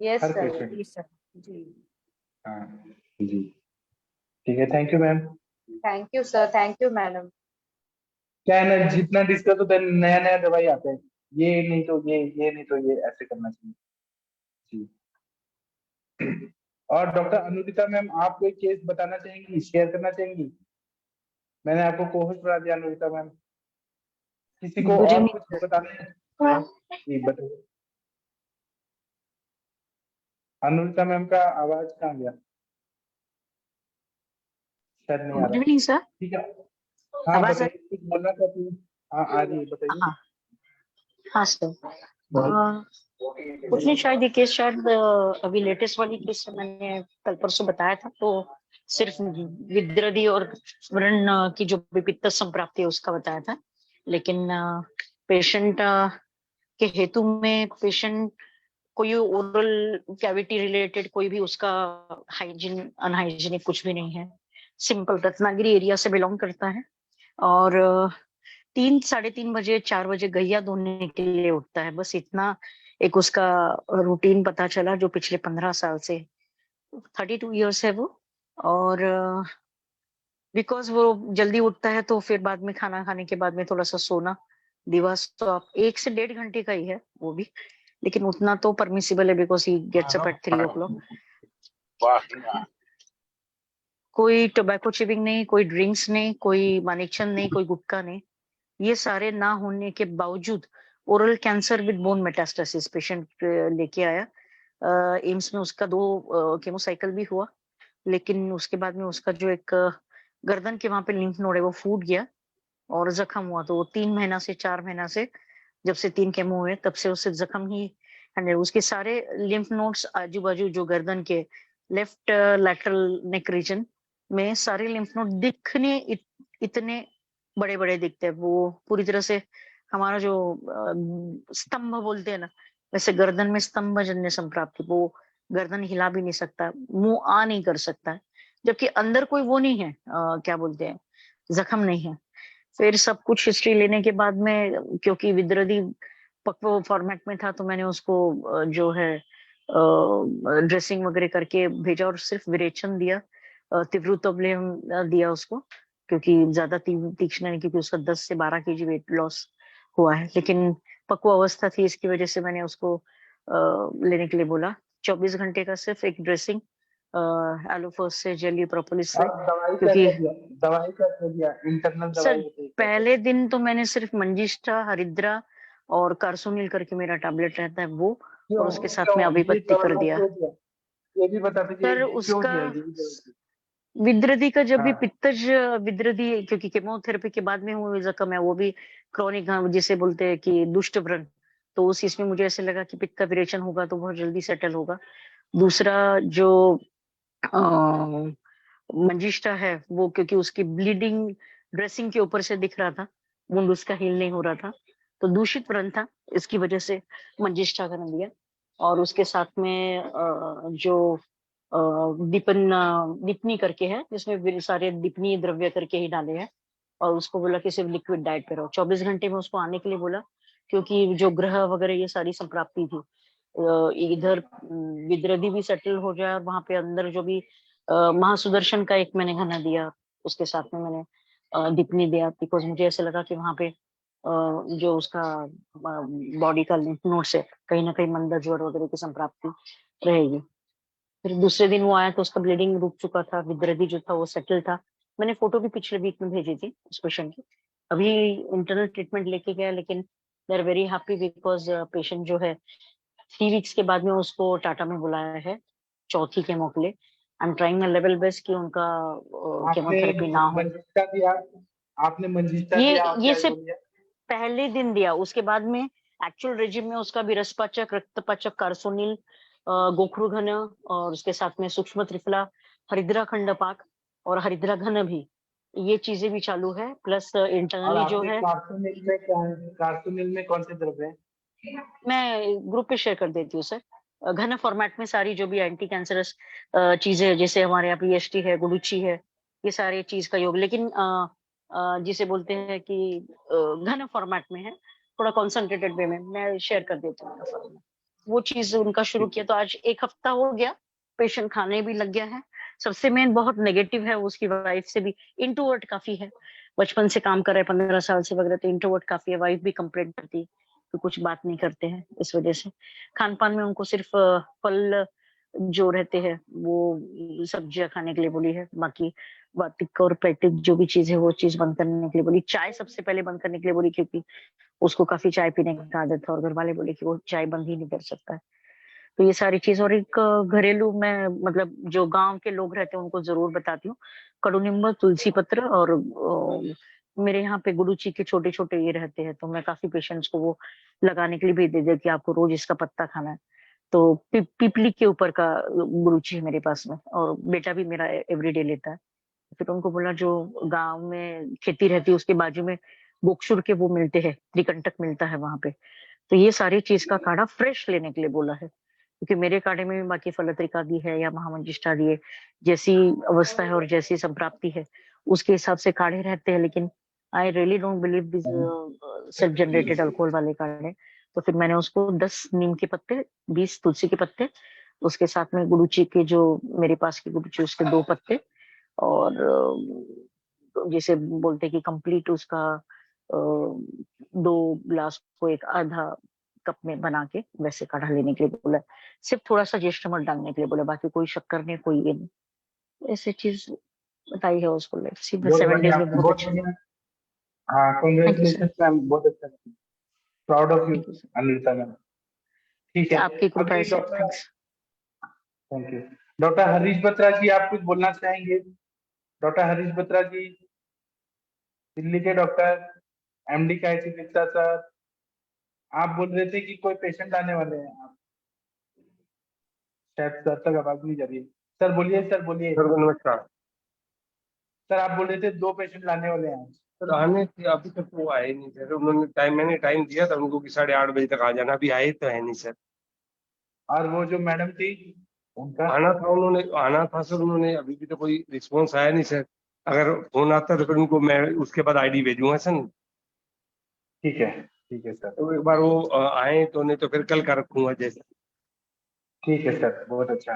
S9: यस
S4: हर
S9: सर।
S4: पेशेंट।
S3: जी सर। जी।
S4: हाँ जी, ठीक है, thank you ma'am.
S9: Thank you sir, thank you madam.
S4: क्या है ना, जितना डिस्कस होता है नया नया दवाई आता है, ये नहीं तो ये नहीं तो ये, ऐसे करना चाहिए जी। और डॉक्टर अनुदिता मैम, आप कोई केस बताना चाहेंगी, शेयर करना चाहेंगी? मैंने आपको कोहोस्ट बना दिया अनुदिता मैम, किसी को
S10: गुड
S4: और
S10: इवनिंग
S4: कुछ
S10: सर।
S4: बताना है जी, बताइए। अनुदिता मैम का आवाज कहाँ गया, शायद नहीं आ
S10: गुड
S4: रहा।
S10: Evening sir.
S4: ठीक है, हाँ
S10: आवाज
S4: बताइए, कुछ बोलना चाहती हूँ? हाँ आ रही है, बताइए।
S10: हाँ हाँ सर। कुछ नहीं, शायद ये केस शायद अभी लेटेस्ट वाली केस मैंने कल परसों बताया था, तो सिर्फ विद्रदी और व्रण की जो विपित्त संप्राप्ति है उसका बताया था। लेकिन पेशेंट के हेतु में पेशेंट कोई ओरल कैविटी रिलेटेड कोई भी उसका हाइजीन अनहाइजीनिक कुछ भी नहीं है। सिंपल रत्नागिरी एरिया से बिलोंग करता है और 3 साढ़े 3 बजे 4 बजे गैया धोने के लिए उठता है, बस इतना एक उसका रूटीन पता चला जो पिछले 15 साल से 32 ईयर्स है वो। और बिकॉज वो जल्दी उठता है तो फिर बाद में खाना खाने के बाद में थोड़ा सा सोना, दिवस तो आप 1 से 1.5 घंटे का ही है वो भी, लेकिन उतना तो परमिसिबल है because he gets up at 3 o'clock। कोई टोबैको चिविंग नहीं, कोई ड्रिंक्स नहीं, कोई मानिकचंद नहीं, कोई गुटखा नहीं। ये सारे ना होने के बावजूद oral cancer with bone metastasis patient लेके आया। एम्स में उसका 2 केमोसाइकिल भी हुआ, लेकिन उसके बाद में उसका जो एक गर्दन के वहां पे लिम्फ नोड है वो फूट गया और जख्म हुआ। तो वो 3 महीना से 4 महीना से, जब से 3 केमो हुए तब से उससे जख्म ही है। उसके सारे लिम्फ नोड्स आजू बाजू जो गर्दन के लेफ्ट लैटरल नेक रीजन में सारे लिम्फ नोड दिखने इतने बड़े बड़े दिखते हैं। वो पूरी तरह से हमारा जो स्तंभ बोलते हैं ना, वैसे गर्दन में स्तंभ जन्य संप्राप्ति, वो गर्दन हिला भी नहीं सकता, मुंह आ नहीं कर सकता है, जबकि अंदर कोई वो नहीं है, क्या बोलते हैं, जख्म नहीं है। फिर सब कुछ हिस्ट्री लेने के बाद में, क्योंकि विद्रदी पक्व फॉर्मेट में था, तो मैंने उसको जो है ड्रेसिंग वगैरह करके भेजा और सिर्फ विरेचन दिया, तीव्रतोबलियम दिया उसको, क्योंकि ज्यादा तीक्ष्ण नहीं, क्योंकि उसका 10 से 12 केजी वेट लॉस हुआ है। लेकिन पक्व अवस्था थी, इसकी वजह से मैंने उसको लेने के लिए बोला। 24 घंटे का सिर्फ एक ड्रेसिंग एलोफोस से, जेली प्रोपोलिस से,
S4: और दवाई क्या
S10: क्योंकि
S4: क्या दिया, दवाई क्या क्या दिया, इंटरनल
S10: सर
S4: दवाई होती है क्या क्या?
S10: पहले दिन तो मैंने सिर्फ मंजिष्ठा, हरिद्रा और कार्सोनिल करके मेरा टैबलेट रहता है वो,
S4: क्यों
S10: और उसके साथ
S4: क्यों
S10: में
S4: ये
S10: अभिपत्ति कर
S4: दवाइयाँ
S10: दिया।
S4: क्यों दिया, ये भी बता दीजिए,
S10: पर
S4: ये क्यों
S10: उसका
S4: दिया, ये भी जरूर दिया।
S10: विद्रदी का जब भी
S4: हाँ
S10: पित्तज विद्रदी, क्योंकि केमोथेरेपी के बाद में हुए जख्म है वो भी क्रॉनिक, जिसे बोलते हैं कि दुष्ट व्रण, तो उस इसमें मुझे ऐसे लगा कि पित्त का विरेचन होगा तो बहुत जल्दी सेटल होगा। दूसरा जो मंजिष्ठा है वो, क्योंकि उसकी ब्लीडिंग ड्रेसिंग के ऊपर से दिख रहा था, वुंड उसका हील नहीं हो रहा था, तो दूषित व्रण था, इसकी वजह से मंजिष्ठा कर दिया। और उसके साथ में जो डिपनी करके है, जिसमें सारे डिपनी द्रव्य करके ही डाले हैं, और उसको बोला कि सिर्फ लिक्विड डाइट पे रहो। 24 घंटे में उसको आने के लिए बोला, क्योंकि जो ग्रह वगैरह ये सारी संप्राप्ति थी, इधर विद्रदी भी सेटल हो जाए और वहां पे अंदर जो भी महासुदर्शन का एक मैंने घना दिया, उसके साथ में मैंने डिपनी दिया, बिकॉज मुझे ऐसे लगा कि वहां पे जो उसका बॉडी का लिम्फ नोड्स है कहीं ना कहीं मंदा ज्वर वगैरह की संप्राप्ति रहेगी। फिर दूसरे दिन वो आया तो उसका ब्लीडिंग रुक चुका था, विद्रदी जो था वो सेटल था। मैंने फोटो भी पिछले वीक में भेजी थी उस पेशेंट की। अभी इंटरनल ट्रीटमेंट लेके गया, लेकिन they are very happy because patient जो है 3 वीक्स के बाद में उसको टाटा में बुलाया है चौथी केमो के लिए। I am trying my level best कि उनका
S4: आपने
S10: केमोथेरेपी ना हो।
S4: मंजिष्ठा दिया, आपने मंजिष्ठा दिया और
S10: ये
S4: क्या
S10: सिर्फ
S4: बोलिए?
S10: पहले दिन दिया, उसके बाद में एक्चुअल रेजिम में उसका विरसपाचक, रक्तपाचक, कार्सोनिल, गोखरू घन और उसके साथ में सूक्ष्म त्रिफला, हरिद्रा खंडपाक और हरिद्रा घन भी, ये चीजें भी चालू है। प्लस
S4: और
S10: इंटरनली जो
S4: आपके
S10: है,
S4: कार्सोनिल में क्या है? कार्सोनिल में कौन से द्रव्य है?
S10: मैं ग्रुप पे शेयर कर देती हूँ सर। घन फॉर्मेट में सारी जो भी एंटी कैंसरस चीजें है, जैसे हमारे यहाँ पीएचटी है, गुडुची है, ये सारे चीज का योग, लेकिन जिसे बोलते हैं कि घन फॉर्मेट में है, थोड़ा कॉन्सेंट्रेटेड वे में मैं शेयर कर देती हूँ उनका फॉर्मेट। वो चीज उनका शुरू किया तो आज 1 हफ्ता हो गया, पेशेंट खाने भी लग गया है। सबसे मेन बहुत नेगेटिव है, उसकी वाइफ से भी इंट्रोवर्ट काफी है, बचपन से काम कर रहे हैं 15 साल से वगैरह, तो इंट्रोवर्ट काफी है। वाइफ भी कंप्लेंट करती है तो कुछ बात नहीं करते हैं, इस वजह से खान पान में उनको सिर्फ फल जो रहते हैं वो सब्जियां खाने के लिए बोली है। बाकी वातिक और पैटिक जो भी चीज है वो चीज बंद करने के लिए बोली। चाय सबसे पहले बंद करने के लिए बोली, क्योंकि उसको काफी चाय पीने की आदत है और घर वाले बोले कि वो चाय बंद ही नहीं कर सकता है। तो ये सारी चीज, और एक घरेलू मैं मतलब जो गांव के लोग रहते हैं उनको जरूर बताती हूँ, कड़ूनिम्ब, तुलसी पत्र और मेरे यहाँ पे गुरुची के छोटे छोटे ये रहते हैं, तो मैं काफी पेशेंट्स को वो लगाने के लिए भी दे देती कि आपको रोज इसका पत्ता खाना है। तो पिपली के ऊपर का गुरुची है मेरे पास में, और बेटा भी मेरा एवरीडे लेता है। फिर उनको बोला जो गांव में खेती रहती है उसके बाजू में गोक्षुर के वो मिलते हैं, त्रिकंटक मिलता है वहां पे, तो ये सारी चीज का काढ़ा फ्रेश लेने के लिए बोला है, क्योंकि मेरे काढ़े में भी बाकी फलत्रिका भी है या महामंजिष्ठा भी है, जैसी अवस्था है और जैसी संप्राप्ति है उसके हिसाब से काढ़े रहते हैं। लेकिन I really don't believe this self generated alcohol वाले काढ़े। तो फिर मैंने उसको 10 नीम के पत्ते, 20 तुलसी के पत्ते, उसके साथ में गुरुची के जो मेरे पास की गुरुची उसके 2 पत्ते, और जैसे बोलते कि कंप्लीट उसका 2 ग्लास को एक आधा कप में बना के वैसे काढ़ा लेने के लिए बोला। सिर्फ थोड़ा सा ज्येष्ठ मध डालने के लिए बोला, बाकी कोई शक्कर नहीं, कोई ये नहीं, ऐसे चीज बताई है उसको। लेट्स सी, 7 डेज में बहुत
S4: बहुत
S10: अच्छा।
S4: बढ़िया। हाँ,
S10: thank you sir.
S4: Congratulation ma'am, बहुत अच्छा, proud of you
S10: thank you sir,
S4: Anita ma'am. ठीक है,
S10: आपकी कृपा है
S4: अभी
S10: sir.
S4: Doctor,
S10: thanks.
S4: Thank you. Doctor Harish Batra ji, आप कुछ बोलना चाहेंगे? डॉक्टर हरीश बत्रा जी, दिल्ली के डॉक्टर, एमडी का चिकित्सा सर, आप बोल रहे थे कि कोई पेशेंट आने वाले हैं आप, शायद सर तक आवाज नहीं जा रही है। सर बोलिए, सर बोलिए।
S11: सर नमस्कार।
S4: सर आप बोल रहे थे 2 पेशेंट लाने वाले हैं।
S11: सर आने थे, अभी तक वो आए नहीं सर। उन्होंने मैंने टाइम दिया था उनको कि 8:30 बजे तक आ जाना, अभी आए तो है नहीं सर।
S4: और वो जो मैडम थी उनका
S11: आना था सर, उन्होंने अभी भी तो कोई रिस्पॉन्स आया नहीं सर। अगर फोन आता तो फिर उनको मैं उसके बाद आईडी भेजूंगा सर।
S4: ठीक है सर।
S11: तो एक बार वो आए तो, नहीं तो फिर कल का रखूंगा जैसे।
S4: ठीक है सर, बहुत अच्छा।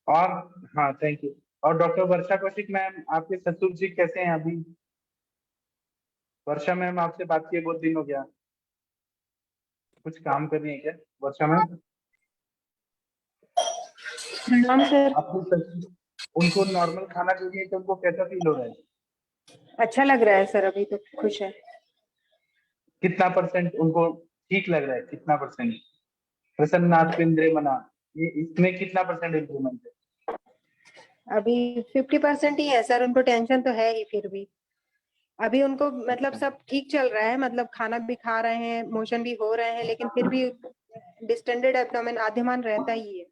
S4: और हाँ, थैंक यू। और डॉक्टर वर्षा कौशिक मैम, आपके ससुर जी कैसे हैं अभी? वर्षा मैम, आपसे बात किए बहुत दिन हो गया, कुछ काम कर रही है क्या वर्षा मैम?
S12: प्रणाम सर।
S4: आपके ससुर, उनको नॉर्मल खाना दीजिए तो उनको कैसा फील हो रहा है?
S12: अच्छा लग रहा है सर, अभी तो खुश है।
S4: कितना % उनको ठीक लग रहा है? कितना %? प्रसन्नात् इंद्रिय मना, ये इसमें कितना % इम्प्रूवमेंट है?
S12: अभी 50% ही है सर, उनको टेंशन तो है ही, फिर भी अभी उनको मतलब सब ठीक चल रहा है, मतलब खाना भी खा रहे हैं, मोशन भी हो रहे हैं, लेकिन फिर भी डिस्टेंडेड एब्डोमेन आद्यमान रहता ही है।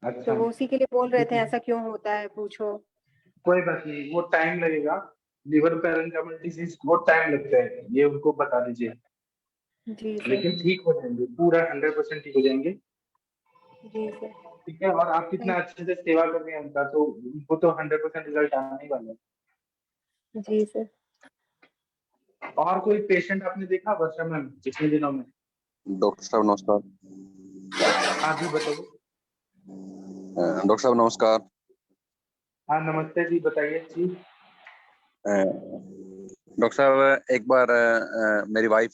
S4: अच्छा,
S12: तो वो उसी के लिए बोल रहे थे ऐसा क्यों होता है, पूछो।
S4: कोई बात नहीं, वो टाइम लगेगा। लिवर पैरेन्काइमल डिजीज बहुत टाइम लगता है, ये उनको बता दीजिए।
S12: जी सर।
S4: लेकिन ठीक हो जाएंगे, पूरा 100% ठीक हो जाएंगे।
S12: जी सर।
S4: ठीक है, और आप कितना अच्छे से सेवा कर रहे हैं उनका, तो उनको तो 100% रिजल्ट आने ही वाला है।
S12: जी सर।
S4: और कोई पेशेंट आपने देखा वर्षा मैम पिछले दिनों में?
S13: डॉक्टर साहब नमस्कार।
S4: हाँ जी, बताइए।
S13: डॉक्टर साहब नमस्कार।
S4: हाँ नमस्ते जी, बताइए जी।
S13: डॉक्टर साहब एक बार मेरी वाइफ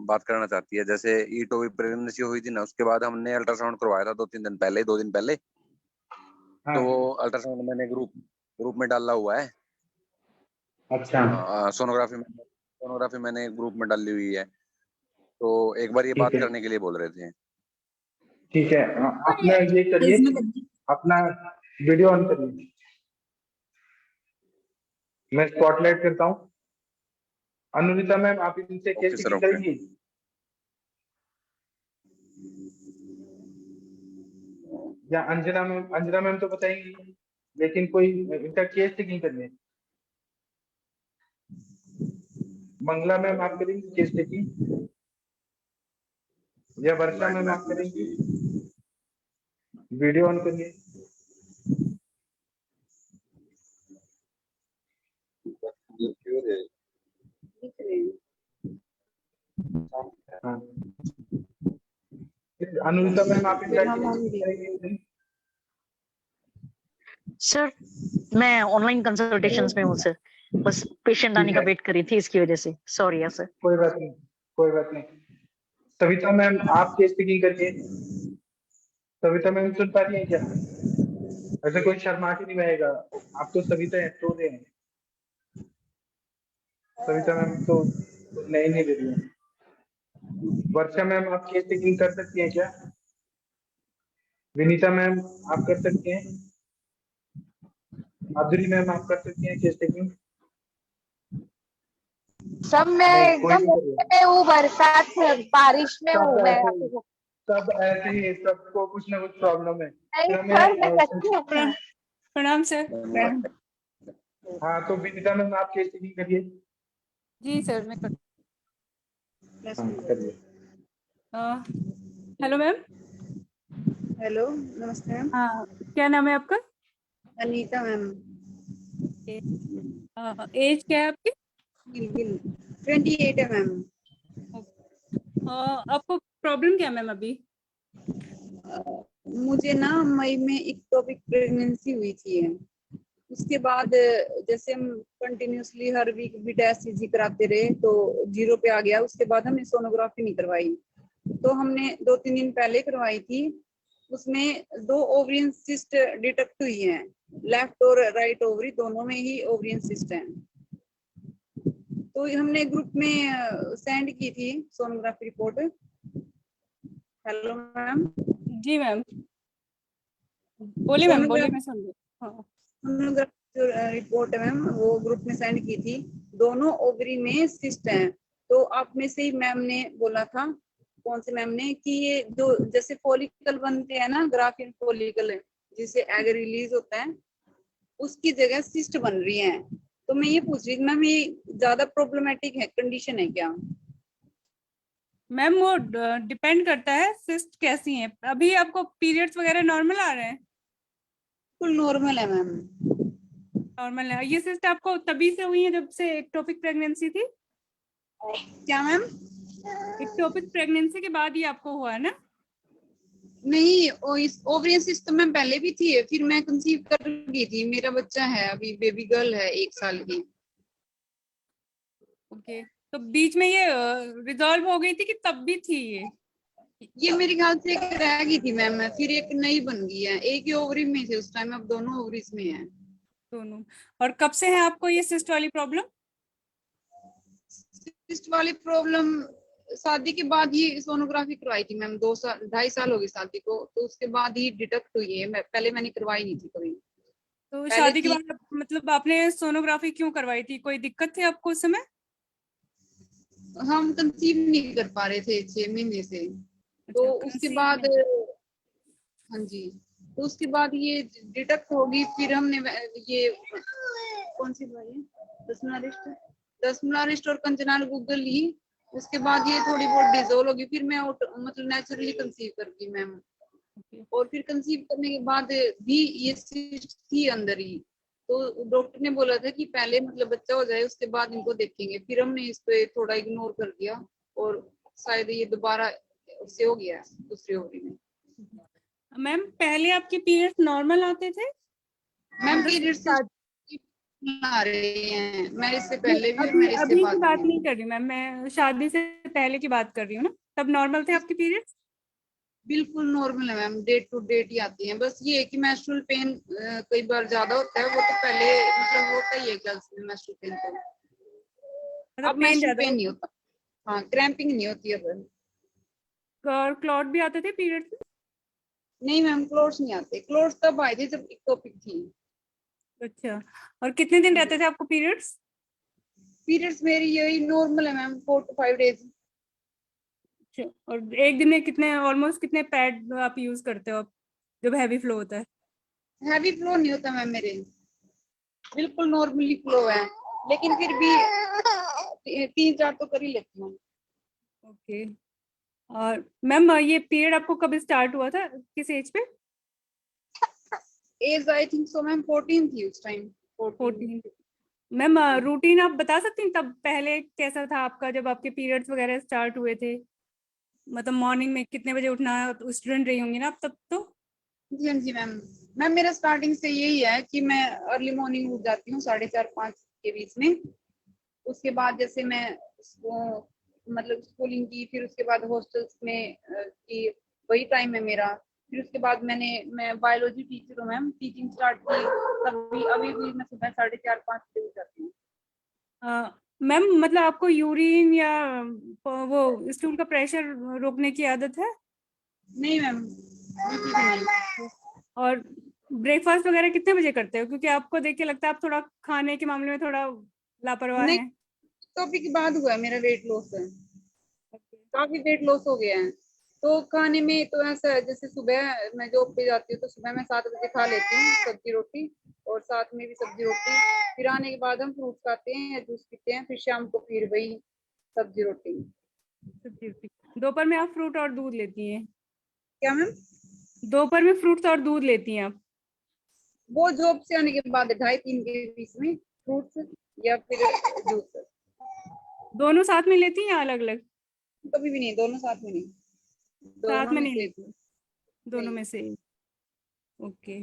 S13: बात करना चाहती है। जैसे ईटोवी प्रेगनेंसी हुई थी ना, उसके बाद हमने अल्ट्रासाउंड करवाया था 2 दिन पहले।
S4: हाँ।
S13: तो वो अल्ट्रासाउंड मैंने ग्रुप में डाला हुआ है।
S4: अच्छा,
S13: सोनोग्राफी मैंने ग्रुप में डाली हुई है। तो एक बार ये
S4: ठीक
S13: बात
S4: है,
S13: करने के लिए बोल रहे थे।
S4: ठीक है। अपना ये करिए, अपना वीडियो ऑन करिए। मैं स्पॉटलाइट करता हूँ। अनुरिता मैम, आप इनसे
S13: ओके
S4: केस
S13: सर,
S4: की
S13: ओके।
S4: करेंगी? या अंजना मैम तो बताएंगी, लेकिन कोई इनका केस टेकिंग करनी। मंगला मैम आप करेंगी केस टेकिंग, या वर्षा मैम आप करेंगी? वीडियो ऑन करिए। हाँ। अनुरिता मैम आप इनका केस करेंगी?
S10: सर मैं ऑनलाइन कंसल्टेशंस में हूँ सर, बस पेशेंट आने का वेट कर रही थी, इसकी वजह से सॉरी है सर।
S4: कोई बात नहीं, कोई बात नहीं। सविता मैम आप केस टेकिंग करिए। सविता मैम सुन पा रही है क्या? ऐसे कोई शर्मा के नहीं रहेगा। आप तो सविता है, तो दे। सविता मैम तो नहीं दे रही है। वर्षा मैम आप केस टेकिंग कर सकती हैं क्या? विनीता मैम आप कर सकती हैं? माधुरी मैम आप कर सकती हैं केस टेकिंग?
S9: सब मैं
S4: नहीं, कोई
S9: एकदम
S4: नहीं कर रहा।
S9: हूँ, बरसात बारिश में हूँ मैं।
S4: सब ऐसे ही, सबको कुछ ना कुछ प्रॉब्लम है।
S9: नहीं
S4: फिर
S9: सर, मैं
S4: हमें
S9: बच्ची हूँ।
S14: प्रणाम सर।
S4: हाँ, तो विनीता मैम आप केस टेकिंग करिए।
S14: जी सर, मैं
S4: हाँ, करिए।
S14: Hello ma'am.
S15: हेलो, नमस्ते मैम।
S14: हाँ, क्या नाम है आपका?
S15: अनीता मैम।
S14: एज क्या है आपकी?
S15: 28 है मैम।
S14: आपको प्रॉब्लम क्या है मैम अभी?
S15: मुझे ना मई में इक्टोपिक प्रेगनेंसी हुई थी। उसके बाद जैसे हम कंटिन्यूसली हर वीक बीटा-एचसीजी कराते रहे तो 0 पे आ गया। उसके बाद हमने सोनोग्राफी नहीं करवाई, तो हमने 2-3 दिन पहले करवाई थी। उसमें 2 ओवरियन सिस्ट डिटेक्ट हुई हैं, लेफ्ट और राइट ओवरी दोनों में ही ओवरियन सिस्ट हैं। तो हमने ग्रुप में सेंड की थी सोनोग्राफी रिपोर्ट। Hello ma'am.
S14: जी मैम, बोलिए मैम, बोलिए, मैं सुन रही हूँ।
S15: सोनोग्राफी रिपोर्ट है मैम, वो ग्रुप में सेंड की थी। दोनों ओवरी में सिस्ट हैं। तो आप में से ही मैम ने बोला था, कौन से मैम ने, कि ये जो जैसे फॉलिकल बनते हैं ना, ग्राफिन फॉलिकल जिससे एग रिलीज होता है, उसकी जगह सिस्ट बन रही है। तो मैं ये पूछ रही थी मैम, ये ज्यादा प्रॉब्लमैटिक है, कंडीशन है क्या?
S14: मैम वो डिपेंड करता है सिस्ट कैसी है। अभी आपको पीरियड्स वगैरह नॉर्मल आ रहे हैं?
S15: बिल्कुल नॉर्मल है मैम।
S14: नॉर्मल है। ये सिस्ट आपको तभी से हुई है जब से एक्टोपिक प्रेगनेंसी थी?
S15: क्या मैम?
S14: एक्टोपिक प्रेगनेंसी के बाद ही आपको हुआ है ना?
S15: नहीं, ओवरियन सिस्ट तो मैम पहले भी थी, फिर मैं कंसीव कर गई थी। मेरा बच्चा है अभी, बेबी गर्ल है 1 साल की।
S14: ओके, तो बीच में ये रिजॉल्व हो गई थी कि तब भी थी
S15: ये मेरे ख्याल से एक रह गई थी मैम, फिर एक नई बन गई है। एक ही ओवरी में थे उस टाइम, अब दोनों ओवरीज में है।
S14: दोनों। और कब से है आपको ये सिस्ट वाली प्रॉब्लम?
S15: सिस्ट वाली प्रॉब्लम शादी के बाद ही सोनोग्राफी करवाई थी मैम। 2-2.5 साल हो गई शादी को, तो उसके बाद ही डिटेक्ट हुई है। पहले मैंने करवाई नहीं थी कभी।
S14: तो शादी के बाद मतलब आपने सोनोग्राफी क्यों करवाई थी? कोई दिक्कत थी आपको उस समय?
S15: हम कंसीव नहीं कर पा रहे थे 6 महीने से। तो उसके बाद, हाँ जी, तो उसके बाद ये डिटेक्ट होगी। फिर हमने ये कौन सी दवाई है, दसमलारिस्ट और कंचनाल गूगल ली। उसके बाद ये थोड़ी बहुत डिजोल्व होगी, फिर मैं मतलब नेचुरली कंसीव कर गई मैम। और फिर कंसीव करने के बाद भी ये सिस्ट थी अंदर ही। तो डॉक्टर ने बोला था कि पहले मतलब बच्चा हो जाए, उसके बाद इनको देखेंगे। फिर हमने इस पे थोड़ा इग्नोर कर दिया, और शायद ये दोबारा उससे हो गया दूसरी ओवरी में।
S14: मैम पहले आपके पीरियड्स नॉर्मल आते थे?
S15: मैम पीरियड्स आ रही हैं, मैरिज से
S14: नहीं,
S15: पहले भी और
S14: अभी
S15: मैरिज
S14: अभी
S15: से
S14: की
S15: बाद
S14: बात
S15: भी।
S14: नहीं कर रही मैम, मैं शादी से पहले की बात कर रही हूँ ना, तब नॉर्मल थे आपके पीरियड्स?
S15: बिल्कुल नॉर्मल है मैम, डेट टू डेट ही आती हैं। बस ये है कि मेंस्ट्रुअल पेन कई बार ज्यादा होता है, वो तो पहले मतलब होता ही है गर्ल्स में मेंस्ट्रुअल पेन तो।
S14: मतलब
S15: अब
S14: पेन
S15: मेंस्ट्रुअल
S14: ज्यादा
S15: पेन नहीं होता, हाँ क्रैम्पिंग नहीं होती अब।
S14: और क्लॉट भी आते थे पीरियड्स में?
S15: नहीं मैम क्लोट्स नहीं आते, क्लोट्स तब आए थे जब इक्टोपिक थी।
S14: अच्छा, और कितने दिन रहते थे आपको पीरियड्स?
S15: पीरियड्स मेरी यही नॉर्मल है मैम, 4 to 5 days।
S14: अच्छा, और एक दिन में कितने, ऑलमोस्ट कितने पैड आप यूज करते हो आप जब हैवी फ्लो होता है?
S15: हैवी फ्लो नहीं होता मैम मेरे, बिल्कुल नॉर्मली फ्लो है, लेकिन फिर भी 3-4 तो कर ही लेती हूँ।
S14: ओके, और मैम ये पीरियड आपको कब स्टार्ट हुआ था, किस एज पे?
S15: Age I think so ma'am 14 थी उस टाइम।
S14: 14। मैम रूटीन आप बता सकती हैं तब पहले कैसा था आपका जब आपके पीरियड्स वगैरह स्टार्ट हुए थे? मतलब मॉर्निंग में कितने बजे उठना, स्टूडेंट रही होंगी ना आप तब तो?
S15: जी हाँ जी मैम, मैम मेरा स्टार्टिंग से यही है कि मैं अर्ली मॉर्निंग उठ जाती हूँ 4:30-5 के बीच में। उसके बाद जैसे मैं उसको मतलब स्कूलिंग की, फिर उसके बाद हॉस्टल्स में की, वही टाइम है मेरा। फिर उसके बाद मैं बायोलॉजी टीचर हूँ मैम, टीचिंग स्टार्ट की तभी, अभी भी मैं सुबह 4:30-5 बजे उठ जाती हूँ।
S14: मैम मतलब आपको यूरिन या वो स्टूल का प्रेशर रोकने की आदत है?
S15: नहीं मैम, बिल्कुल भी नहीं।
S14: और ब्रेकफास्ट वगैरह कितने बजे करते हो, क्योंकि आपको देख के लगता है आप थोड़ा खाने के मामले में थोड़ा लापरवाह
S15: नहीं,
S14: हैं।
S15: टॉपिक के बाद हुआ है मेरा वेट लॉस है, काफी वेट लॉस हो गया है। तो खाने में तो ऐसा है, जैसे सुबह मैं जॉब पे जाती हूँ तो सुबह मैं 7 बजे खा लेती हूँ सब्जी रोटी, और साथ में भी सब्जी रोटी। फिर आने के बाद हम फ्रूट खाते हैं या जूस पीते हैं, फिर शाम को फिर वही सब्जी रोटी।
S14: दोपहर में आप फ्रूट और दूध लेती हैं?
S15: क्या मैम?
S14: दोपहर में फ्रूट्स और दूध लेती हैं आप?
S15: वो जॉब से आने के बाद 2:30-3 के बीच में फ्रूट्स या फिर जूस।
S14: दोनों साथ में लेती हैं या अलग अलग?
S15: कभी भी नहीं, दोनों साथ में नहीं,
S14: साथ
S15: दोनों
S14: में
S15: में
S14: नहीं
S15: से
S14: लेती, दोनों
S15: नहीं।
S14: में से? ओके,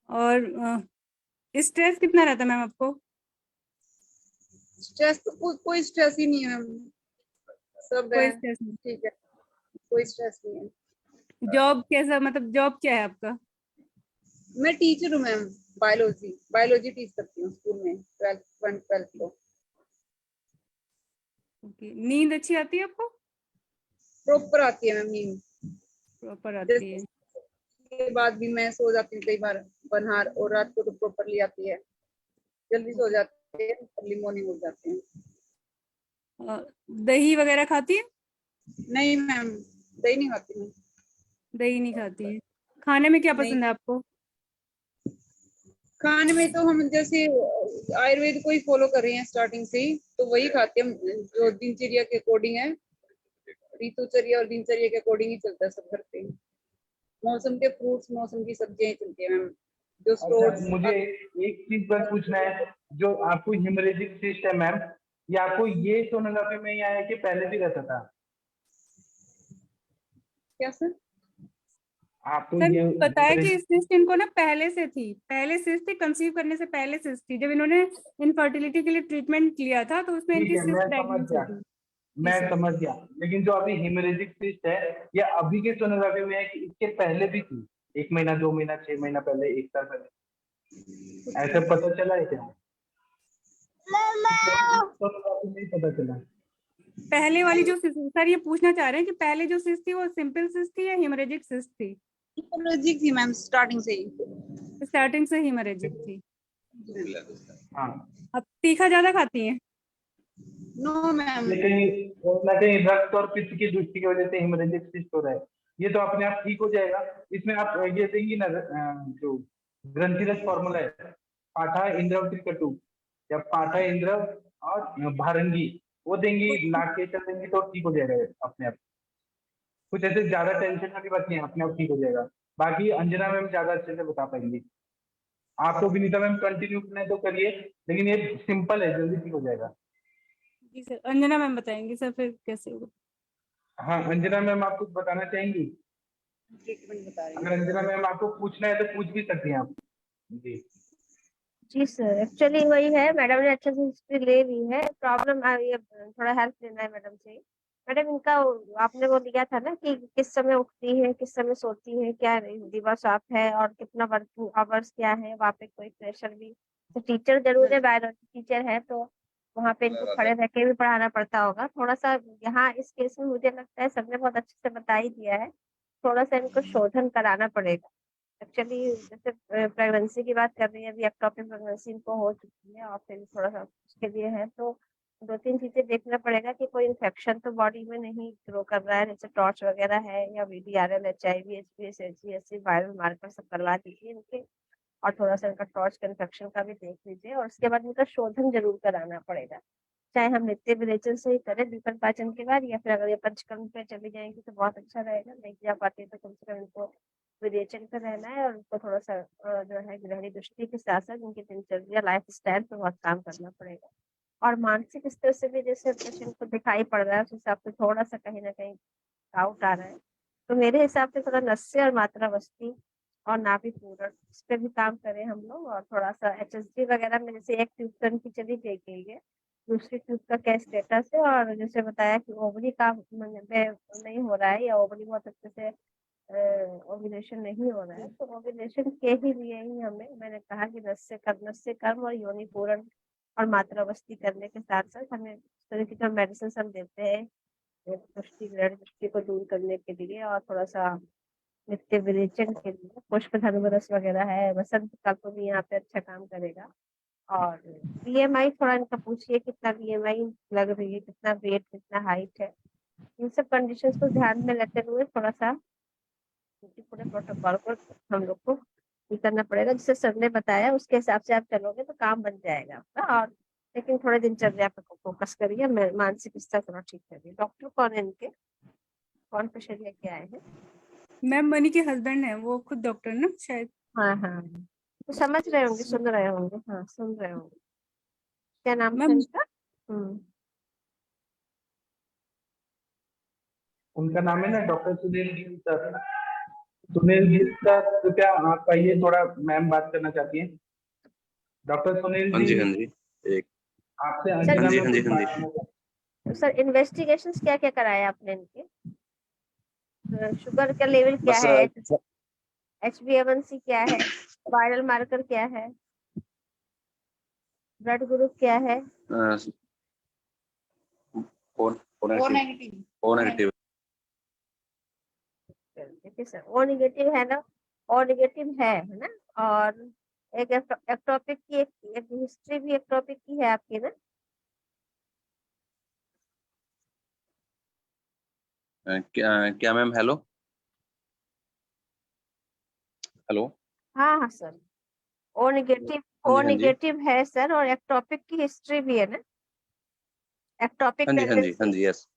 S14: और स्ट्रेस कितना रहता है मैम आपको?
S15: स्ट्रेस तो कोई स्ट्रेस ही नहीं है मैम, सब
S14: कोई
S15: है
S14: स्ट्रेस नहीं?
S15: ठीक है, कोई स्ट्रेस नहीं है।
S14: जॉब कैसा, मतलब जॉब क्या है आपका?
S15: मैं टीचर हूँ मैम, बायोलॉजी टीच करती हूँ स्कूल में 12th को।
S14: ओके, नींद अच्छी आती है आपको?
S15: प्रॉपर आती है मैम नींद,
S14: प्रॉपर आती है?
S15: के बाद भी मैं सो जाती हूँ कई बार 1 hour, और रात को तो प्रॉपरली आती है, जल्दी सो जाते हैं, अर्ली मॉर्निंग उठ जाते हैं।
S14: दही वगैरह खाती है?
S15: नहीं मैम, दही नहीं खाती मैं।
S14: दही नहीं खाती है? खाने में क्या
S15: नहीं,
S14: पसंद है आपको?
S15: खाने में तो हम जैसे आयुर्वेद को ही फॉलो कर रहे हैं स्टार्टिंग से ही, तो वही खाते हैं जो दिनचर्या के अकॉर्डिंग है, ऋतुचर्या और दिनचर्या के अकॉर्डिंग ही चलता है सब घर पे। मौसम के फ्रूट्स, मौसम की सब्जियां चलती है मैम, जो स्टोर्स।
S4: मुझे एक चीज बस पूछना है, जो आपको हेमोरेजिक सिस्ट है मैम, ये आपको ये सोनोग्राफी में ही आया कि पहले भी रहता था?
S15: क्या सर?
S4: आपको
S14: सर
S4: ये
S14: पता है कि सिस्ट इनको ना पहले से थी, पहले सिस्ट थी, कंसीव करने से पहले सिस्ट थी, जब इन्होंने इनफर्टिलिटी के लिए ट्रीटमेंट लिया था तो उसमें
S4: ठीक
S14: इनकी
S4: है,
S14: सिस्ट
S4: मैं समझ
S14: डायग्नोस
S4: गया,
S14: हुई थी।
S4: मैं समझ गया, लेकिन जो अभी हेमोरेजिक सिस्ट है ये अभी के सोनोग्राफी में है कि इसके पहले भी थी? 1 महीना, 2 महीना, 6 महीना पहले, 1 साल पहले, ऐसा पता चला है क्या? सोनोग्राफी में ही पता चला।
S14: पहले वाली जो सिस्ट, सर ये पूछना चाह रहे हैं कि पहले जो सिस्ट थी वो सिंपल सिस्ट थी या हेमोरेजिक सिस्ट थी?
S15: हेमोरेजिक थी मैम, स्टार्टिंग से ही।
S14: स्टार्टिंग से हेमोरेजिक थी।
S4: हाँ,
S14: अब तीखा ज्यादा खाती हैं?
S15: नो मैम,
S4: लेकिन रक्त और पित्त की दृष्टि की वजह से हेमोरेजिक सिस्ट हो रहा है, ये तो अपने आप ठीक हो जाएगा। इसमें आप ये देंगी ना, जो ग्रंथिरस फॉर्मूला है, पाठा इंद्रव त्रिकटु, या पाठा इंद्रव और भारंगी, वो देंगी, ला के चल देंगी तो ठीक हो जाएगा अपने आप। कुछ ऐसे ज्यादा टेंशन वाली बात नहीं है, अपने आप ठीक हो जाएगा। बाकी अंजना मैम ज्यादा अच्छे से बता पाएंगी। आपको विनीता मैम कंटिन्यू करना है तो करिए, लेकिन ये सिंपल है, जल्दी ठीक हो जाएगा।
S14: जी सर, अंजना मैम बताएंगी सर फिर कैसे होगा।
S4: हाँ, अंजना मैम आप कुछ बताना चाहेंगी?
S15: ट्रीटमेंट बता रही
S4: अगर अंजना मैम आपको पूछना है तो पूछ भी सकती हैं आप। जी
S8: जी सर, एक्चुअली वही है, मैडम ने अच्छे से हिस्ट्री ले ली है। प्रॉब्लम ये थोड़ा हेल्प लेना है मैडम से। मैडम इनका आपने वो दिया था ना कि किस समय उठती है, किस समय सोती है, क्या दिवस ऑफ है और कितना वर्किंग आवर्स क्या है, वहाँ पे कोई प्रेशर भी, तो टीचर जरूर है, बायोलॉजी टीचर है तो वहाँ पे इनको खड़े रह के भी पढ़ाना पड़ता होगा थोड़ा सा। यहाँ इस केस में मुझे लगता है सबने बहुत अच्छे से बता ही दिया है, थोड़ा सा इनको शोधन कराना पड़ेगा। एक्चुअली जैसे प्रेगनेंसी की बात कर रही है, अभी एक्टोपिक प्रेगनेंसी इनको हो चुकी है और फिर थोड़ा सा उसके लिए है, तो 2-3 चीजें देखना पड़ेगा कि कोई इन्फेक्शन तो बॉडी में नहीं ग्रो कर रहा है, जैसे टॉर्च वगैरह है या VDRL, HIV, HBS, HGSC viral marker सब करवा दीजिए इनके, और थोड़ा सा इनका टॉर्च का इन्फेक्शन का भी देख लीजिए, और उसके बाद इनका शोधन जरूर कराना पड़ेगा। चाहे हम नित्य विरेचन से ही करें दीपन पाचन के बाद, या फिर अगर ये पंचकर्म पे चली जाएंगी तो बहुत अच्छा रहेगा, नहीं जा पाते तो कम से कम इनको विरेचन पे रहना है, और उनको थोड़ा सा जो है गृहिणी दृष्टि के साथ साथ उनकी दिनचर्या लाइफ स्टाइल पे बहुत काम करना पड़ेगा। और मानसिक स्तर से भी जैसे पेशेंट को दिखाई पड़ रहा है उस हिसाब से थोड़ा सा कहीं ना कहीं डाउट आ रहा है, तो मेरे हिसाब से थोड़ा नस्य और मात्रावस्थी और नाभि पूरण इस पे भी काम करें हम लोग, और थोड़ा सा HSG वगैरह में जैसे एक ट्यूब तो उनकी चली गई है, दूसरी ट्यूब का क्या स्टेटस है, और जैसे बताया कि ओवरी का नहीं हो रहा है या ओवरी बहुत अच्छे से ओव्यूलेशन नहीं हो रहा है, तो ओव्यूलेशन के ही लिए ही हमें, मैंने कहा कि नस्य कर्म और योनि पूरण और मात्रावस्थी करने के साथ साथ हमें इस तरह की जो मेडिसिन हम देते हैं दृष्टि को दूर करने के लिए, और थोड़ा सा नित्य विरेचन के लिए पुष्प धनुरस वगैरह है, वसंत कल्प भी यहाँ पे अच्छा काम करेगा। और BMI थोड़ा इनका पूछिए कितना BMI लग रही है, कितना वेट, कितना हाइट है, इन सब कंडीशंस को ध्यान में रखते हुए थोड़ा सा पूरे प्रोटोकॉल को हम लोग को ये करना पड़ेगा, जिससे सर ने बताया उसके हिसाब से आप चलोगे तो काम बन जाएगा आपका। और लेकिन थोड़े दिनचर्या पे फोकस करिए, मानसिक स्तर थोड़ा ठीक करिए। डॉक्टर कौन है इनके, कौन पेशेंट लेके आए हैं?
S14: मैम मनी के हस्बैंड है, वो खुद डॉक्टर ना शायद।
S8: हाँ हाँ, तो समझ रहे होंगे, सुन रहे होंगे, हाँ सुन रहे होंगे। क्या नाम था
S14: मैम
S8: इनका?
S4: उनका नाम है ना doctor Sunil Gill sir. Sunil Gill sir, तो क्या आप आइए, थोड़ा मैम बात करना चाहती हैं। डॉक्टर सुनील
S13: हाँ जी,
S4: जी,
S13: हाँ जी, एक
S4: आपसे
S8: सर
S4: अंजना
S13: हाँ जी,
S4: में
S13: हाँ जी,
S4: कुछ
S13: हाँ
S4: बात
S13: जी।
S4: करना चाहती
S8: तो सर इन्वेस्टिगेशंस क्या क्या कराया आपने इनके? शुगर का लेवल क्या
S13: बस
S8: है, HbA1c क्या है, वायरल मार्कर क्या है, ब्लड ग्रुप क्या है?
S13: O negative.
S8: देखिए सर, O नेगेटिव है ना, O नेगेटिव है ना, और एक एक्टोपिक की एक हिस्ट्री भी एक्टोपिक की है आपकी ना?
S13: क्या मैम? Hello hello.
S8: हाँ हाँ सर, O नेगेटिव,
S13: हाँ
S8: O
S13: जी, हाँ जी,
S8: नेगेटिव है सर, और एक्टोपिक की हिस्ट्री भी है ना, एक्टोपिक
S13: हाँ जी, हाँ जी, हाँ
S8: प्रेगनेंसी।
S13: जी, यस।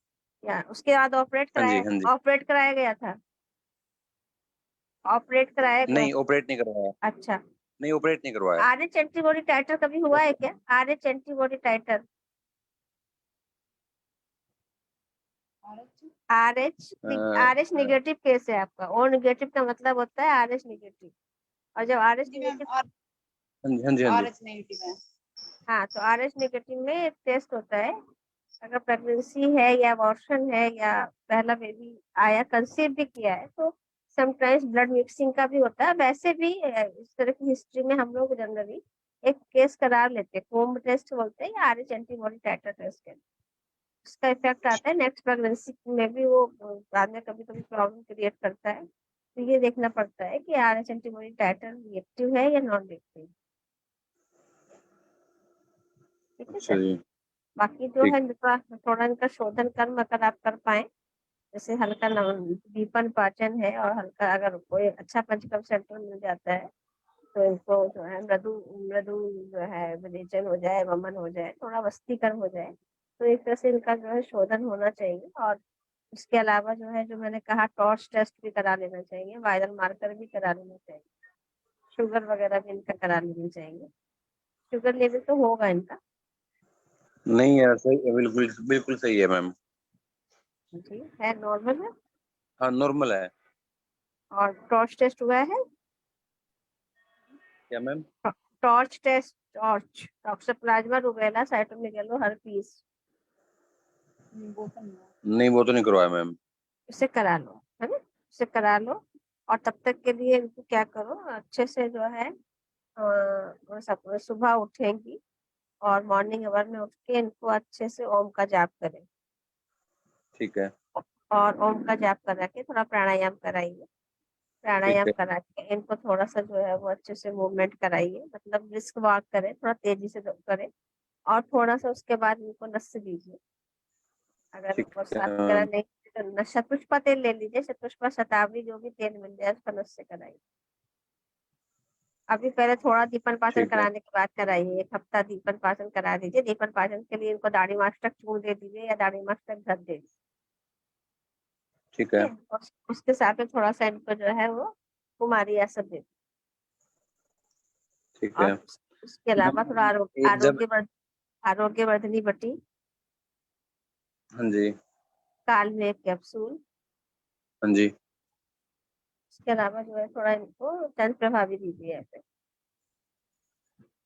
S8: या उसके बाद
S13: हाँ जी, हाँ जी।
S8: ऑपरेट कराया गया था, ऑपरेट कराया गया?
S13: नहीं, ऑपरेट नहीं करवाया।
S8: अच्छा,
S13: नहीं, ऑपरेट नहीं करवाया।
S8: RH एंटीबॉडी टाइटर कभी हुआ है क्या? RH antibody titer, RH negative case है आपका। O नेगेटिव का मतलब होता है RH नेगेटिव, और जब RH नेगेटिव,
S13: हाँ जी, हाँ जी, हाँ जी।
S15: नेगेटिव है।
S8: हाँ तो RH नेगेटिव में एक टेस्ट होता है, अगर प्रेगनेंसी है या अबॉर्शन है या पहला बेबी आया, कंसीव भी किया है, तो समटाइम्स ब्लड मिक्सिंग का भी होता है। वैसे भी इस तरह की हिस्ट्री में हम लोग जनरली एक केस करा लेते हैं, कोम्ब टेस्ट बोलते हैं या RH एंटीबॉडी टाइटर टेस्ट है, उसका इफेक्ट आता है नेक्स्ट प्रेगनेंसी में भी, वो बाद में कभी कभी प्रॉब्लम क्रिएट करता है, तो ये देखना पड़ता है कि RH एंटीबॉडी टाइटर रिएक्टिव है या नॉन रिएक्टिव। ठीक है
S13: अच्छा
S8: सर,
S13: जी,
S8: बाकी जो
S13: ठीक।
S8: है थोड़ा इनका शोधन कर्म अगर आप कर पाए, जैसे हल्का दीपन पाचन है, और हल्का अगर कोई अच्छा पंचकर्म सेंटर मिल जाता है तो इनको जो है मृदु मृदु जो है विरेचन हो जाए, वमन हो जाए, थोड़ा वस्तीकरण हो जाए, तो एक तरह से इनका जो है शोधन होना चाहिए। और इसके अलावा जो है, जो मैंने कहा, टॉर्च टेस्ट भी करा लेना चाहिए, वायरल मार्कर भी करा लेना चाहिए, शुगर वगैरह भी इनका करा लेना चाहिए। शुगर लेवल तो होगा इनका?
S13: नहीं यार, सही है, बिल्कुल बिल्कुल सही है मैम।
S8: जी है, नॉर्मल है।
S13: हाँ, नॉर्मल है।
S8: और टॉर्च टेस्ट हुआ है?
S13: क्या ma'am?
S8: Torch test, torch, toxoplasma, rubella, cytomegalo, herpes,
S13: नहीं वो तो नहीं करवाया मैम।
S8: इसे करा लो, है ना, इसे करा लो। और तब तक के लिए इनको क्या करो, अच्छे से जो है सब सुबह उठेंगी और मॉर्निंग आवर में उठ के इनको अच्छे से ओम का जाप करें,
S13: ठीक है
S8: और ओम का जाप करा के थोड़ा प्राणायाम कराइए। प्राणायाम
S13: है।
S8: करा के इनको थोड़ा सा जो है वो अच्छे से मूवमेंट कराइए, मतलब ब्रिस्क वॉक करें, थोड़ा तेजी से करें, और थोड़ा सा उसके बाद इनको नस दीजिए। अगर
S13: ठीक
S8: बरसात
S13: है
S8: वगैरह
S13: मैम।
S8: नहीं तो शतपुष्पा तेल ले लीजिए, शतपुष्पा शतावरी जो भी तेल मिल जाए उसका नस से कराइए। अभी पहले थोड़ा दीपन पाचन
S13: ठीक है
S8: कराने के बाद कराइए, 1 हफ्ता दीपन पाचन करा दीजिए। दीपन पाचन के लिए इनको दाढ़ी मास्टक चूर्ण दे दीजिए या दाढ़ी मास्टक घर दे दीजिए,
S13: ठीक
S8: ठीक
S13: है
S8: है। और उसके साथ में थोड़ा सा इनको जो है वो कुमारी आसन दे दीजिए।
S13: ठीक
S8: और
S13: है
S8: उसके अलावा थोड़ा
S13: जब
S8: आरोग्यवर्धनी बटी,
S13: हाँ जी
S8: काल में 1 कैप्सूल।
S13: हाँ जी
S8: उसके अलावा जो है थोड़ा इनको चंद्र प्रभावी दीजिए ऐसे।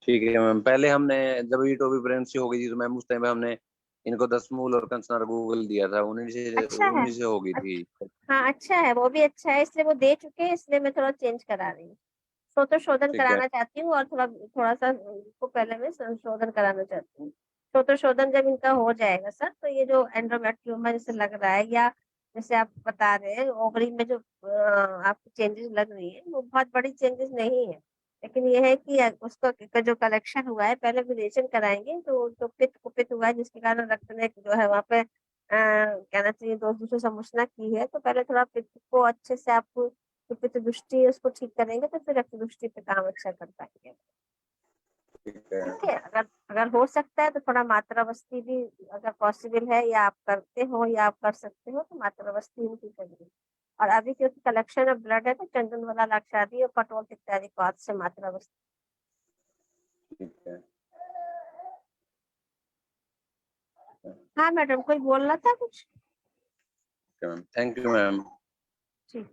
S13: ठीक है मैम। पहले हमने जब ये टोबी प्रेगनेंसी हो गई थी तो मैम उस टाइम पे हमने इनको 10 मूल और कंसनार गूगल दिया था,
S8: अच्छा है,
S13: उन्हीं से हो गई थी।
S8: हाँ अच्छा है, वो भी अच्छा है, इसलिए वो दे चुके हैं, इसलिए मैं थोड़ा चेंज करा रही हूँ। तो शोधन
S13: ठीक है
S8: कराना चाहती हूँ, और थोड़ा थोड़ा सा इनको पहले मैं संशोधन कराना चाहती हूँ। तो शोधन जब इनका हो जाएगा सर, तो ये जो एंडोमेट्रियोमा जैसे लग रहा है, या जैसे आप बता रहे हैं ओवरी में जो आपको चेंजेस लग रही है, वो बहुत बड़ी चेंजेस नहीं है, लेकिन ये है कि उसका का जो कलेक्शन हुआ है, पहले विलेचन कराएंगे तो जो पित्त कुपित हुआ है जिसके कारण रक्त ने जो है वहाँ पे कहना चाहिए दोष दूसरे संमुचना की है, तो पहले थोड़ा पित्त को अच्छे से आपको जो पित्त दृष्टि है उसको ठीक करेंगे, तो फिर रक्त दृष्टि पे काम अच्छा कर पाएंगे।
S13: ठीक है
S8: ठीक है, अगर अगर हो सकता है तो थोड़ा मात्रावस्थी भी अगर पॉसिबल है, या आप करते हो या आप कर सकते हो, तो मात्रावस्थी उनकी करिए। और अभी क्योंकि कलेक्शन ऑफ ब्लड है तो चंदन वाला लाक्षादी और कटोल इत्यादि पाद से मात्रावस्थी।
S13: ठीक है
S8: हाँ मैडम, कोई बोल रहा था कुछ?
S13: मैम। Thank you ma'am.
S8: ठीक।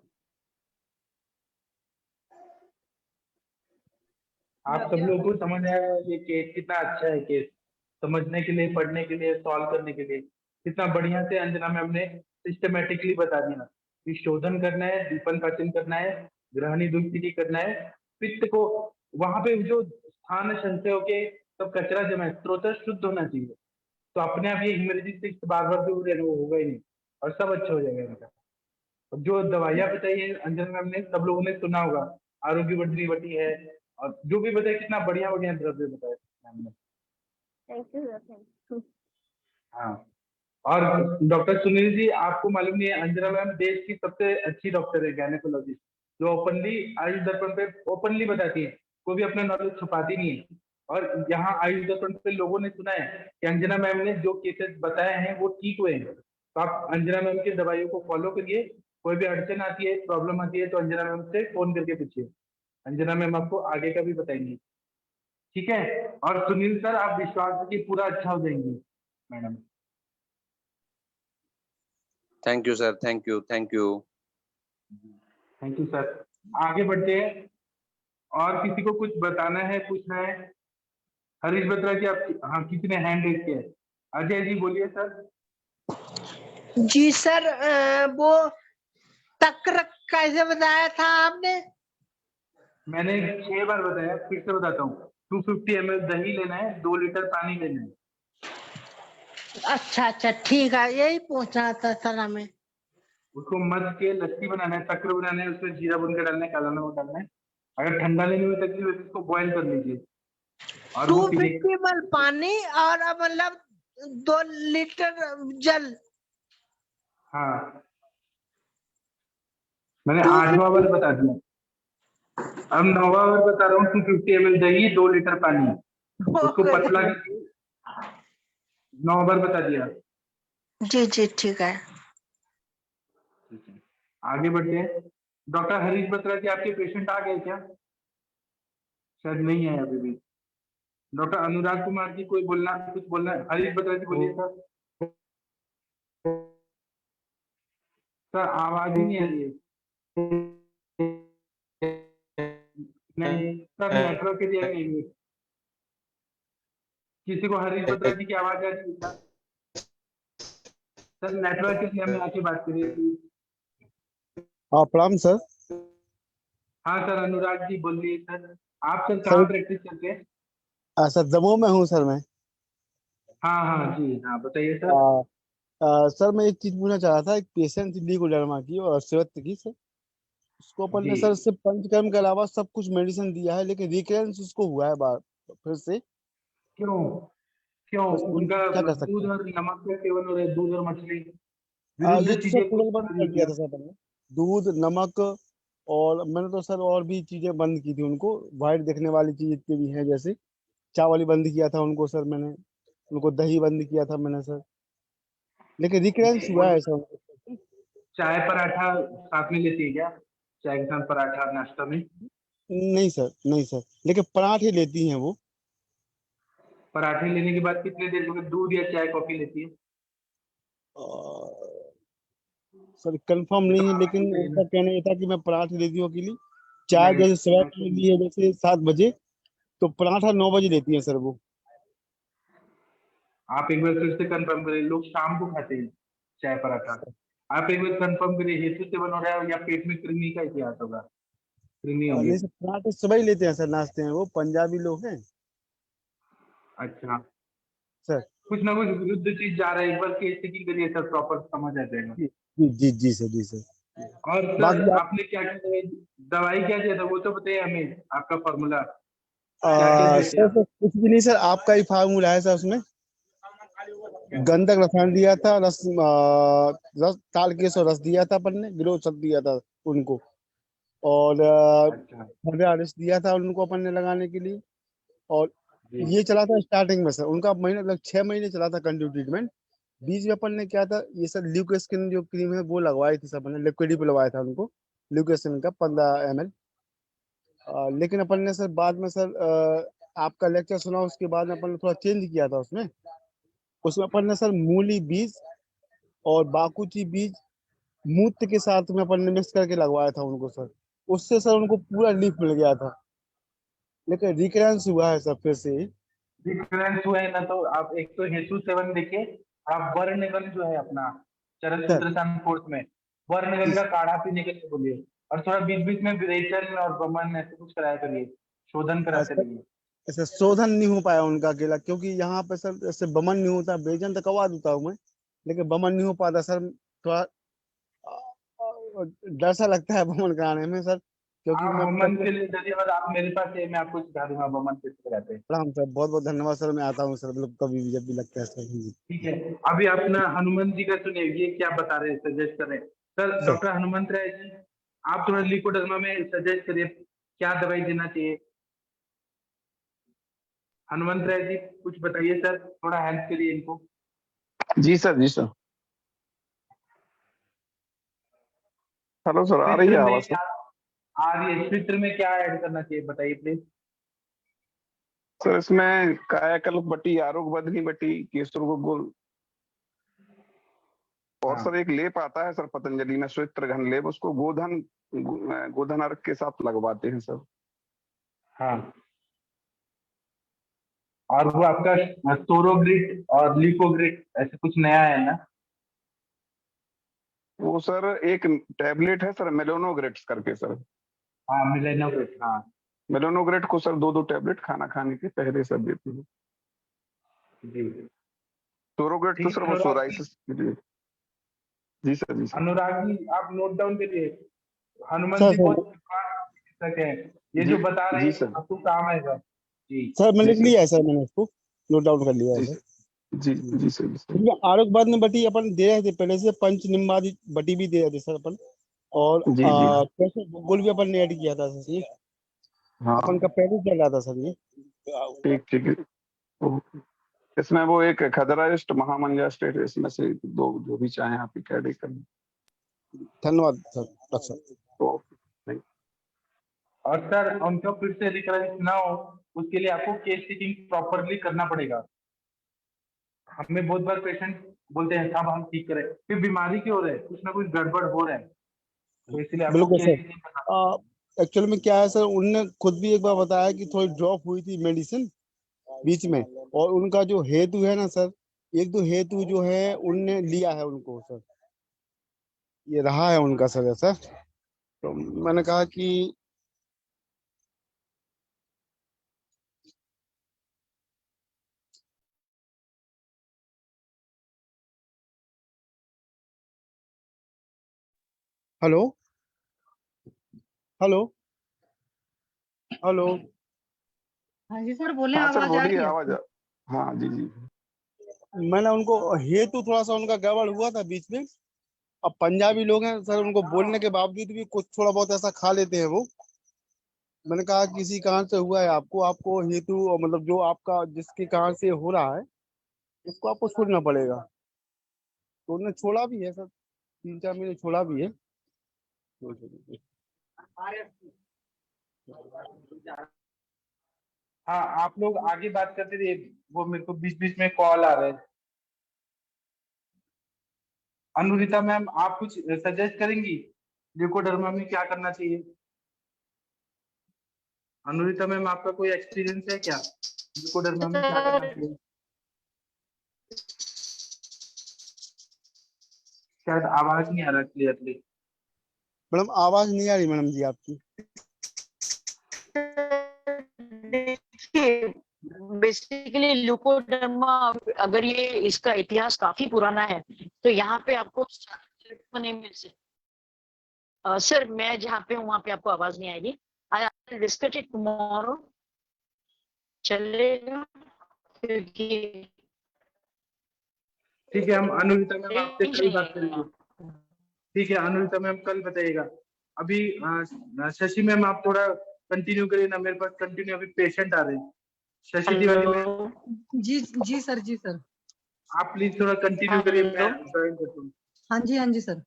S4: आप सब लोगों को समझ आया ये केस कितना अच्छा है, केस समझने के लिए, पढ़ने के लिए, सॉल्व करने के लिए कितना बढ़िया से अंजना मैम ने सिस्टमेटिकली बता दिया कि शोधन करना है, दीपन पाचन करना है, ग्रहणी दुष्टि करना है, पित्त को वहां पे जो स्थान संचय के सब कचरा जमा है, स्रोत शुद्ध होना चाहिए, तो अपने आप ये इमरजेंसी बार बार जो वो होगा ही नहीं, और सब अच्छा हो जाएगा इनका। और जो दवाइयाँ बताई है अंजना मैम ने, सब लोगों ने सुना होगा, आरोग्य वर्धनी बटी है, और जो भी बताया कितना बढ़िया बढ़िया द्रव्य बताया मैम ने।
S8: Thank you sir, thank you.
S4: हाँ, और डॉक्टर सुनील जी, आपको मालूम नहीं है अंजना मैम देश की सबसे अच्छी डॉक्टर है, गायनेकोलॉजिस्ट, जो ओपनली आयुष दर्पण पे ओपनली बताती है, कोई भी अपना नॉलेज छुपाती नहीं है। और यहाँ आयुष दर्पण पे लोगों ने सुना है कि अंजना मैम ने जो केसेस बताए हैं वो ठीक हुए हैं, तो आप अंजना मैम की दवाइयों को फॉलो करिए। कोई भी अड़चन आती है, प्रॉब्लम आती है, तो अंजना मैम से फोन करके पूछिए, अंजना मैम आपको आगे का भी बताएंगी, ठीक है। और सुनील सर, आप विश्वास रखिए पूरा अच्छा हो जाएंगे madam.
S13: Thank you sir, thank you thank you.
S4: Thank you sir. आगे बढ़ते हैं, और किसी को कुछ बताना है, पूछना है? हरीश बत्रा जी, आप, हाँ, किसी ने हैंड रेज किया है? अजय जी बोलिए सर।
S5: जी सर, वो तक्र कैसे बताया था आपने?
S4: मैंने 6 बार बताया, फिर से बताता हूँ। 250 ml दही लेना है, 2 लीटर पानी लेना है।
S5: अच्छा अच्छा, ठीक है, यही पूछना था सर हमें।
S4: उसको मध के लस्सी बनाना है, तक्र बनाना है, उसमें जीरा भून के डालना है, काला नमक डालना है। अगर ठंडा लेने में तकलीफ है तो उसको बॉयल कर लीजिए, और वो पीने।
S5: 250 ml पानी और मतलब 2 लीटर जल।
S4: हाँ, मैंने 8वां बार बता दिया, अब 9वां बार बता रहा हूँ। 250 ml दही, 2 लीटर पानी, उसको पतला करके 9 बार बता दिया।
S5: जी जी ठीक है।
S4: आगे बढ़ते हैं। डॉक्टर हरीश बत्रा जी, आपके पेशेंट आ गए क्या? शायद नहीं है अभी भी। डॉक्टर अनुराग कुमार जी, कोई बोलना, कुछ बोलना है? हरीश बत्रा जी बोलिए सर। सर आवाज ही नहीं आ रही है। नहीं सर, नेटवर्क एरिया में नहीं। किसी को हरीश बत्रा जी की आवाज आ रही है क्या? सर नेटवर्क एरिया में आके बात करिए प्लीज।
S16: हाँ प्रणाम सर।
S4: हाँ सर, अनुराग जी बोलिए सर। आप सर कहाँ प्रैक्टिस करते हैं?
S16: सर दमोह में हूँ सर मैं।
S4: हाँ हाँ जी, हाँ बताइए सर।
S16: सर मैं एक चीज पूछना चाह रहा था, एक पेशेंट थी लीकोडर्मा की और सेवत की सर, उसको अपन ने
S4: जी।
S16: सर सिर्फ पंचकर्म के अलावा सब कुछ मेडिसिन दिया है, लेकिन रिकरेंस उसको हुआ है बार फिर से।
S4: क्यों क्यों?
S16: बस
S4: उनका
S16: क्या कर सकते
S4: दूध
S16: हैं?
S4: और नमक का सेवन हो रहा है, दूध और मछली
S16: दूध
S4: विरुद्ध
S16: तो सर
S4: चीजें कुछ
S16: पूरा बंद कर
S4: नहीं
S16: दिया
S4: किया।
S16: था सर अपन ने, दूध नमक, और मैंने तो सर और भी चीजें बंद की थी उनको, वाइट देखने वाली चीज जितनी भी हैं, जैसे चावल ही बंद किया था उनको सर मैंने, उनको दही बंद किया था मैंने सर, लेकिन रिकरेंस
S4: नहीं, वो
S16: हुआ है सर उनको।
S4: चाय पराठा साथ में लेती है क्या? चाय के साथ पराठा नाश्ता में?
S16: नहीं सर, नहीं सर, लेकिन पराठे लेती हैं वो।
S4: पराठे लेने के बाद कितने देर में दूध या चाय कॉफी लेती है?
S16: सर कंफर्म
S4: ये तो
S16: नहीं है,
S4: आप
S16: लेकिन
S4: पूछ रहे हैं
S16: उनका
S4: ना।
S16: कहना ये था कि मैं पराठे लेती हूँ अकेली। चाय
S4: नहीं
S16: जैसे सुबह
S4: मैं
S16: में ली है जैसे 7 बजे, तो पराठा 9 बजे लेती है सर वो।
S4: आप एक बार फिर से कंफर्म करें, लोग शाम को खाते हैं चाय पराठा। आप एक बार कंफर्म करिए, हेतु से बन रहा है या पेट में कृमि का इतिहास होगा? कृमि होंगे।
S16: नहीं सर, पराठे सुबह ही लेते हैं सर, नाश्ते में, वो पंजाबी लोग हैं
S4: अच्छा,
S16: सर।
S4: कुछ ना कुछ विरुद्ध चीज जा रहा है, एक बार केस चेकिंग करिए सर, प्रॉपर समझ आ जाएगा।
S16: जी जी जी सर, जी सर।
S4: और
S16: बाकी
S4: सर
S16: आप
S4: आपने क्या क्या दवाई क्या दिया था वो तो बताइए हमें, आपका फॉर्मूला क्या क्या दिए थे
S16: सर
S4: आप?
S16: सर कुछ भी नहीं सर, आपका ही फार्मूला है सर उसमें। गंधक रसायन दिया था, रस ताल केस और रस दिया था अपन ने, गिलोय सब दिया था उनको, और
S4: अच्छा
S16: हरस दिया था उनको अपन ने लगाने के लिए। और
S4: जी।
S16: ये चला था स्टार्टिंग में सर, उनका महीना लग 6 महीने चला था कंटिन्यू ट्रीटमेंट। बीच में अपन ने क्या था, ये सर ल्यूक स्किन जो क्रीम है वो लगवाई थी सर अपन ने, लिक्विड पे लगवाया था उनको, ल्यूक स्किन का 15 ml। लेकिन अपन ने सर बाद में सर आपका लेक्चर सुना, उसके बाद में अपन ने थोड़ा चेंज किया था उसमें। उसमें अपन ने सर मूली बीज और बाकुची बीज मूत्र के साथ में अपन ने मिक्स करके लगवाया था उनको सर, उससे सर उनको पूरा रिलीफ मिल गया था, लेकिन रिकरेंस हुआ है सर फिर से ही।
S4: डिफरेंस हुआ है ना, तो आप एक तो हेतु सेवन देखिए, आप वर्णगन जो है अपना चरण
S16: सर
S4: सूत्रसान कोर्स में वर्णगन का काढ़ा पीने के लिए बोलिए, और थोड़ा बीच बीच में विरेचन और वमन ऐसे कुछ कराया करिए, शोधन कराते
S16: सर
S4: रहिए।
S16: ऐसे शोधन नहीं हो पाया उनका अकेला, क्योंकि यहाँ पे सर ऐसे बमन नहीं होता, बेचन तो करवा देता हूँ मैं, लेकिन बमन नहीं हो पाता सर। थोड़ा डर सा लगता है बमन कराने में सर, क्योंकि
S4: आप
S16: मैं
S4: वमन
S16: पहले।
S4: के लिए धन्यवाद, आप मेरे पास है, मैं आपको सिखा दूंगा वमन कैसे कराते हैं।
S16: प्रणाम सर, बहुत बहुत धन्यवाद सर, मैं आता हूँ सर, मतलब कभी भी जब भी लगता है सर। जी
S4: ठीक है, अभी अपना हनुमान जी का सुनिए, ये क्या बता रहे हैं, सजेस्ट कर रहे हैं sir
S16: sir.
S4: Doctor Hanumant Rai ji. आप थोड़ा लिकोडर्मा में सजेस्ट करिए क्या दवाई देना चाहिए। हनुमंत राय जी कुछ बताइए सर, थोड़ा हेल्प करिए इनको।
S17: जी सर, जी सर। हेलो सर, आ रही है
S4: चित्र में
S17: आवाज सर?
S4: क्या आ रही है, चित्र में क्या ऐड करना चाहिए बताइए प्लीज।
S17: सर इसमें कायाकल्प बटी, आरोग्य बदनी बटी, केसर गोल, और
S4: हाँ
S17: सर एक लेप आता है सर पतंजलि में, श्वेत घन लेप, उसको गोधन अर्क के साथ लगवाते हैं सर।
S4: हाँ, और वो आपका सोरोग्रिट और लिकोग्रिट ऐसे कुछ नया है ना?
S17: वो सर एक टैबलेट है सर, मेलोनोग्रेट्स करके सर।
S4: हाँ मिलेनोग्रिट, हाँ
S17: मेलोनोग्रेट को सर 2-2 टैबलेट खाना खाने के पहले सर देते हैं।
S4: जी।
S17: सोरोग्रेट तो
S4: ठीक
S17: सर
S4: है
S17: वो
S4: अनुराग जी,
S17: सोराइसिस के लिए। जी सर, जी सर।
S4: अनुराग जी आप नोट डाउन करिए, हनुमान
S16: सर
S4: जी
S16: सर
S4: बहुत विद्वान चिकित्सक है, ये
S17: जी
S4: जो बता रहे
S17: जी
S4: हैं
S17: सर,
S4: आपको काम है सर। जी
S16: सर मैं
S17: जी
S16: लिख
S17: सर,
S16: लिया है सर, मैंने उसको नोट डाउन कर लिया है
S17: जी
S16: सर।
S17: सर, जी जी सर, जी सर।
S16: इसमें आरोग्य बाद में बटी अपन दे रहे थे पहले से, पंच निम्बादी बटी भी दे रहे थे सर अपन, और
S17: जी जी
S16: कैसे गोल भी अपन ने ऐड किया था सर, ये
S17: हाँ,
S16: अपन का पहले चल रहा था सर ये।
S17: ठीक ठीक है। ओके। इसमें वो एक खदराइस्ट महामंजा स्टेट, इसमें से 2 जो भी चाहें आप कैडी कर।
S16: धन्यवाद सर, अच्छा।
S17: तो
S4: और सर उनका फिर से रिकरेंस ना हो उसके लिए आपको केस टेकिंग प्रॉपरली करना पड़ेगा। हमें बहुत बार पेशेंट बोलते हैं साहब हम ठीक करें, फिर बीमारी क्यों हो रहा है, कुछ ना कुछ गड़बड़ हो रहा है, तो इसलिए आपको
S16: बिल्कुल
S4: केस
S16: सर।
S4: टेकिंग करना पड़ेगा।
S16: एक्चुअल में क्या है सर, उनने खुद भी एक बार बताया कि थोड़ी ड्रॉप हुई थी मेडिसिन बीच में, और उनका जो हेतु है ना सर, एक दो हेतु जो है उनने लिया है उनको सर, ये रहा है उनका सर ऐसा। तो मैंने कहा कि हेलो हेलो हेलो।
S18: हाँ जी सर बोले,
S17: हाँ सर
S18: आवाज आ रही
S17: बोलिए,
S18: है
S17: आवाज
S18: आपको?
S17: हाँ जी जी।
S16: मैंने उनको हेतु थोड़ा सा उनका गड़बड़ हुआ था बीच में। अब पंजाबी लोग हैं सर, उनको बोलने के बावजूद भी कुछ थोड़ा बहुत ऐसा खा लेते हैं वो। मैंने कहा किसी कारण से हुआ है आपको, आपको हेतु मतलब जो आपका जिसके कारण से हो रहा है उसको आपको छोड़ना पड़ेगा। तो उन्होंने छोड़ा भी है सर, 3-4 महीने छोड़ा भी है।
S4: हाँ, आप लोग आगे बात करते रहिए, वो मेरे को बीच बीच में कॉल आ रहा है। अनुरिता मैम, आप कुछ सजेस्ट करेंगी ल्यूकोडर्मा में क्या करना चाहिए? अनुरिता मैम, आपका कोई एक्सपीरियंस है क्या, ल्यूकोडर्मा में क्या करना चाहिए? शायद आवाज नहीं आ रहा क्लियरली।
S16: मैडम आवाज नहीं आ रही मैडम जी आपकी।
S10: देखिए बेसिकली ल्यूकोडर्मा, अगर ये इसका इतिहास काफी पुराना है तो यहाँ पे आपको नहीं मिल सकता। सर मैं जहाँ पे हूँ वहाँ पे आपको आवाज नहीं आएगी। आई डिस्कस इट टुमारो, चलेगा? क्योंकि
S4: ठीक है, हम अनुरिता मैम आपसे कल बात करेंगे। ठीक है अनुरिता मैम, कल बताइएगा। अभी शशि मैम, आप थोड़ा कंटिन्यू करिए ना, मेरे पास कंटिन्यू अभी पेशेंट आ रहे हैं। शशि तिवारी मैम,
S18: जी जी सर, जी सर।
S4: आप प्लीज थोड़ा कंटिन्यू करिए, मैं ज्वाइन करता हूँ।
S18: हाँ जी सर।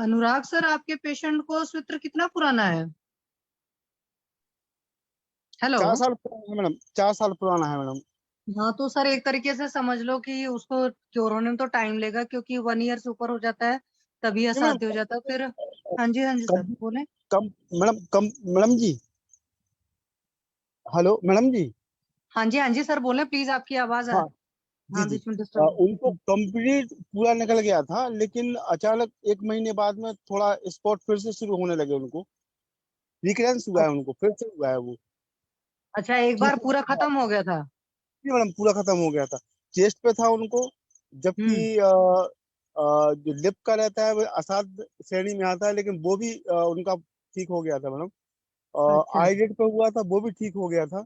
S18: अनुराग सर, आपके पेशेंट को सूत्र कितना पुराना है? हेलो।
S16: 4 साल पुराना है मैडम, 4 साल पुराना है मैडम।
S18: हाँ तो सर एक तरीके से समझ लो कि उसको क्योर होने में तो टाइम लेगा, क्योंकि 1 ईयर से ऊपर हो जाता है तभी
S16: नहीं मैडम,
S18: असाध्य हो जाता है फिर। हाँ जी सर
S16: कम
S18: बोले।
S16: कम मैडम, कम मैडम जी, हेलो मैडम जी।
S18: हाँ जी सर बोले, प्लीज आपकी आवाज
S16: हाँ जी
S18: हाँ
S16: जी।
S18: बीच में डिस्टर्ब।
S16: उनको कंप्लीट पूरा निकल गया था, लेकिन अचानक 1 महीने बाद में थोड़ा स्पॉट फिर से शुरू होने लगे उनको, रिकरेंस हुआ है उनको, फिर से हुआ है वो।
S18: अच्छा, एक बार पूरा खत्म हो गया था?
S16: जी मैडम, पूरा खत्म हो गया था। चेस्ट पे था उनको, जबकि जो लिप का रहता है वो असाध्य श्रेणी में आता है, लेकिन वो भी उनका ठीक हो गया था मैडम।
S18: अच्छा।
S16: आईलेट पे हुआ था, वो भी ठीक हो गया था,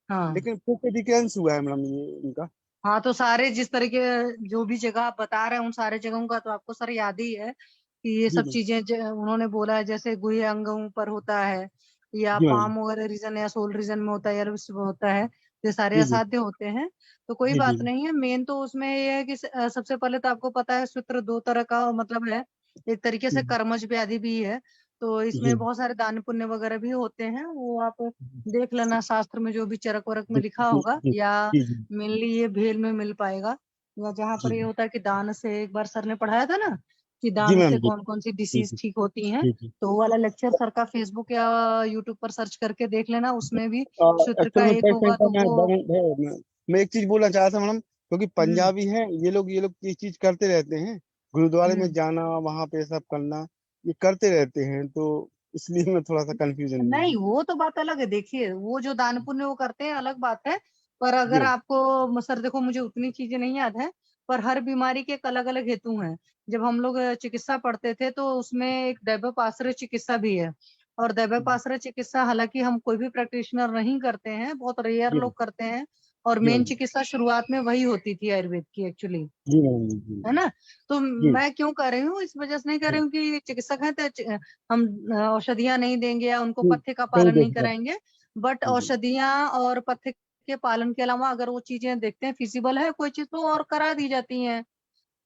S18: हाँ
S16: लेकिन फिर से रिकरेंस हुआ है मैडम ये उनका।
S18: हाँ तो सारे जिस तरीके जो भी जगह आप बता रहे हैं उन सारे जगहों का तो आपको सर याद ही है कि ये
S16: जी
S18: सब
S16: मैम।
S18: चीजें उन्होंने बोला है, जैसे गुहे अंगों पर होता है या
S16: जी मैम।
S18: पाम वगैरह रीजन या सोल रीजन में होता है या रिस्ट में होता है, ये सारे
S16: जी जी
S18: असाध्य होते हैं। तो कोई
S16: जी जी
S18: बात नहीं है, मेन तो उसमें ये है कि सबसे पहले तो आपको पता है सूत्र 2 तरह का मतलब है। एक तरीके से कर्मज व्याधि भी है, तो
S16: जी
S18: इसमें बहुत सारे दान पुण्य वगैरह भी होते हैं, वो आप देख लेना शास्त्र में जो भी चरक वरक में
S16: जी
S18: लिखा
S16: जी
S18: होगा,
S16: जी
S18: या
S16: जी जी
S18: मेनली ये भेल में मिल पाएगा, या जहाँ
S16: जी
S18: पर ये होता है कि दान से, एक बार सर ने पढ़ाया था ना कि
S16: जी
S18: दान
S16: मैम।
S18: से
S16: जी
S18: कौन कौन सी
S16: जी
S18: डिसीज
S16: जी
S18: ठीक होती हैं।
S16: जी जी।
S18: तो वो वाला लेक्चर सर का फेसबुक या यूट्यूब पर सर्च करके देख लेना, उसमें भी सूत्र
S16: एक्चुअल
S18: का
S16: में
S18: एक होगा
S16: पेशेंट का
S18: तो वो।
S16: मैं एक चीज बोलना चाह रहा था मैडम, क्योंकि
S18: हम्म
S16: पंजाबी हैं ये लोग ये चीज करते रहते हैं, गुरुद्वारे में
S18: हम्म
S16: जाना, वहां पे सब करना, ये करते रहते हैं, तो इसलिए मैं थोड़ा सा कंफ्यूजन में
S18: नहीं
S16: हूँ।
S18: वो तो बात अलग है, देखिए वो जो दान पुण्य वो करते हैं अलग बात है। पर
S16: जी
S18: अगर
S16: मैम।
S18: आपको सर देखो, मुझे उतनी चीजें नहीं याद है, पर हर बीमारी के एक अलग अलग हेतु हैं। जब हम लोग चिकित्सा पढ़ते थे तो उसमें एक दैवोपाश्रय चिकित्सा भी है। और दैवोपाश्रय चिकित्सा हालांकि हम कोई भी प्रैक्टिशनर नहीं करते हैं, बहुत रेयर
S16: जी
S18: लोग करते हैं। और
S16: जी
S18: मेन
S16: मैम।
S18: चिकित्सा शुरुआत में वही होती थी आयुर्वेद की एक्चुअली,
S16: जी मैम। जी
S18: है ना। तो
S16: जी
S18: मैं क्यों कर रही हूँ, इस वजह से नहीं कर रही
S16: जी
S18: हूँ कि चिकित्सक हैं तो हम औषधियां नहीं देंगे या उनको
S16: जी,
S18: पथ्य का
S16: सही
S18: पालन नहीं
S16: देखा।
S18: कराएंगे। बट
S16: जी जी
S18: औषधियां और पथ्य के पालन के अलावा अगर वो चीजें देखते हैं फिजिबल है कोई चीज, तो और करा दी जाती हैं।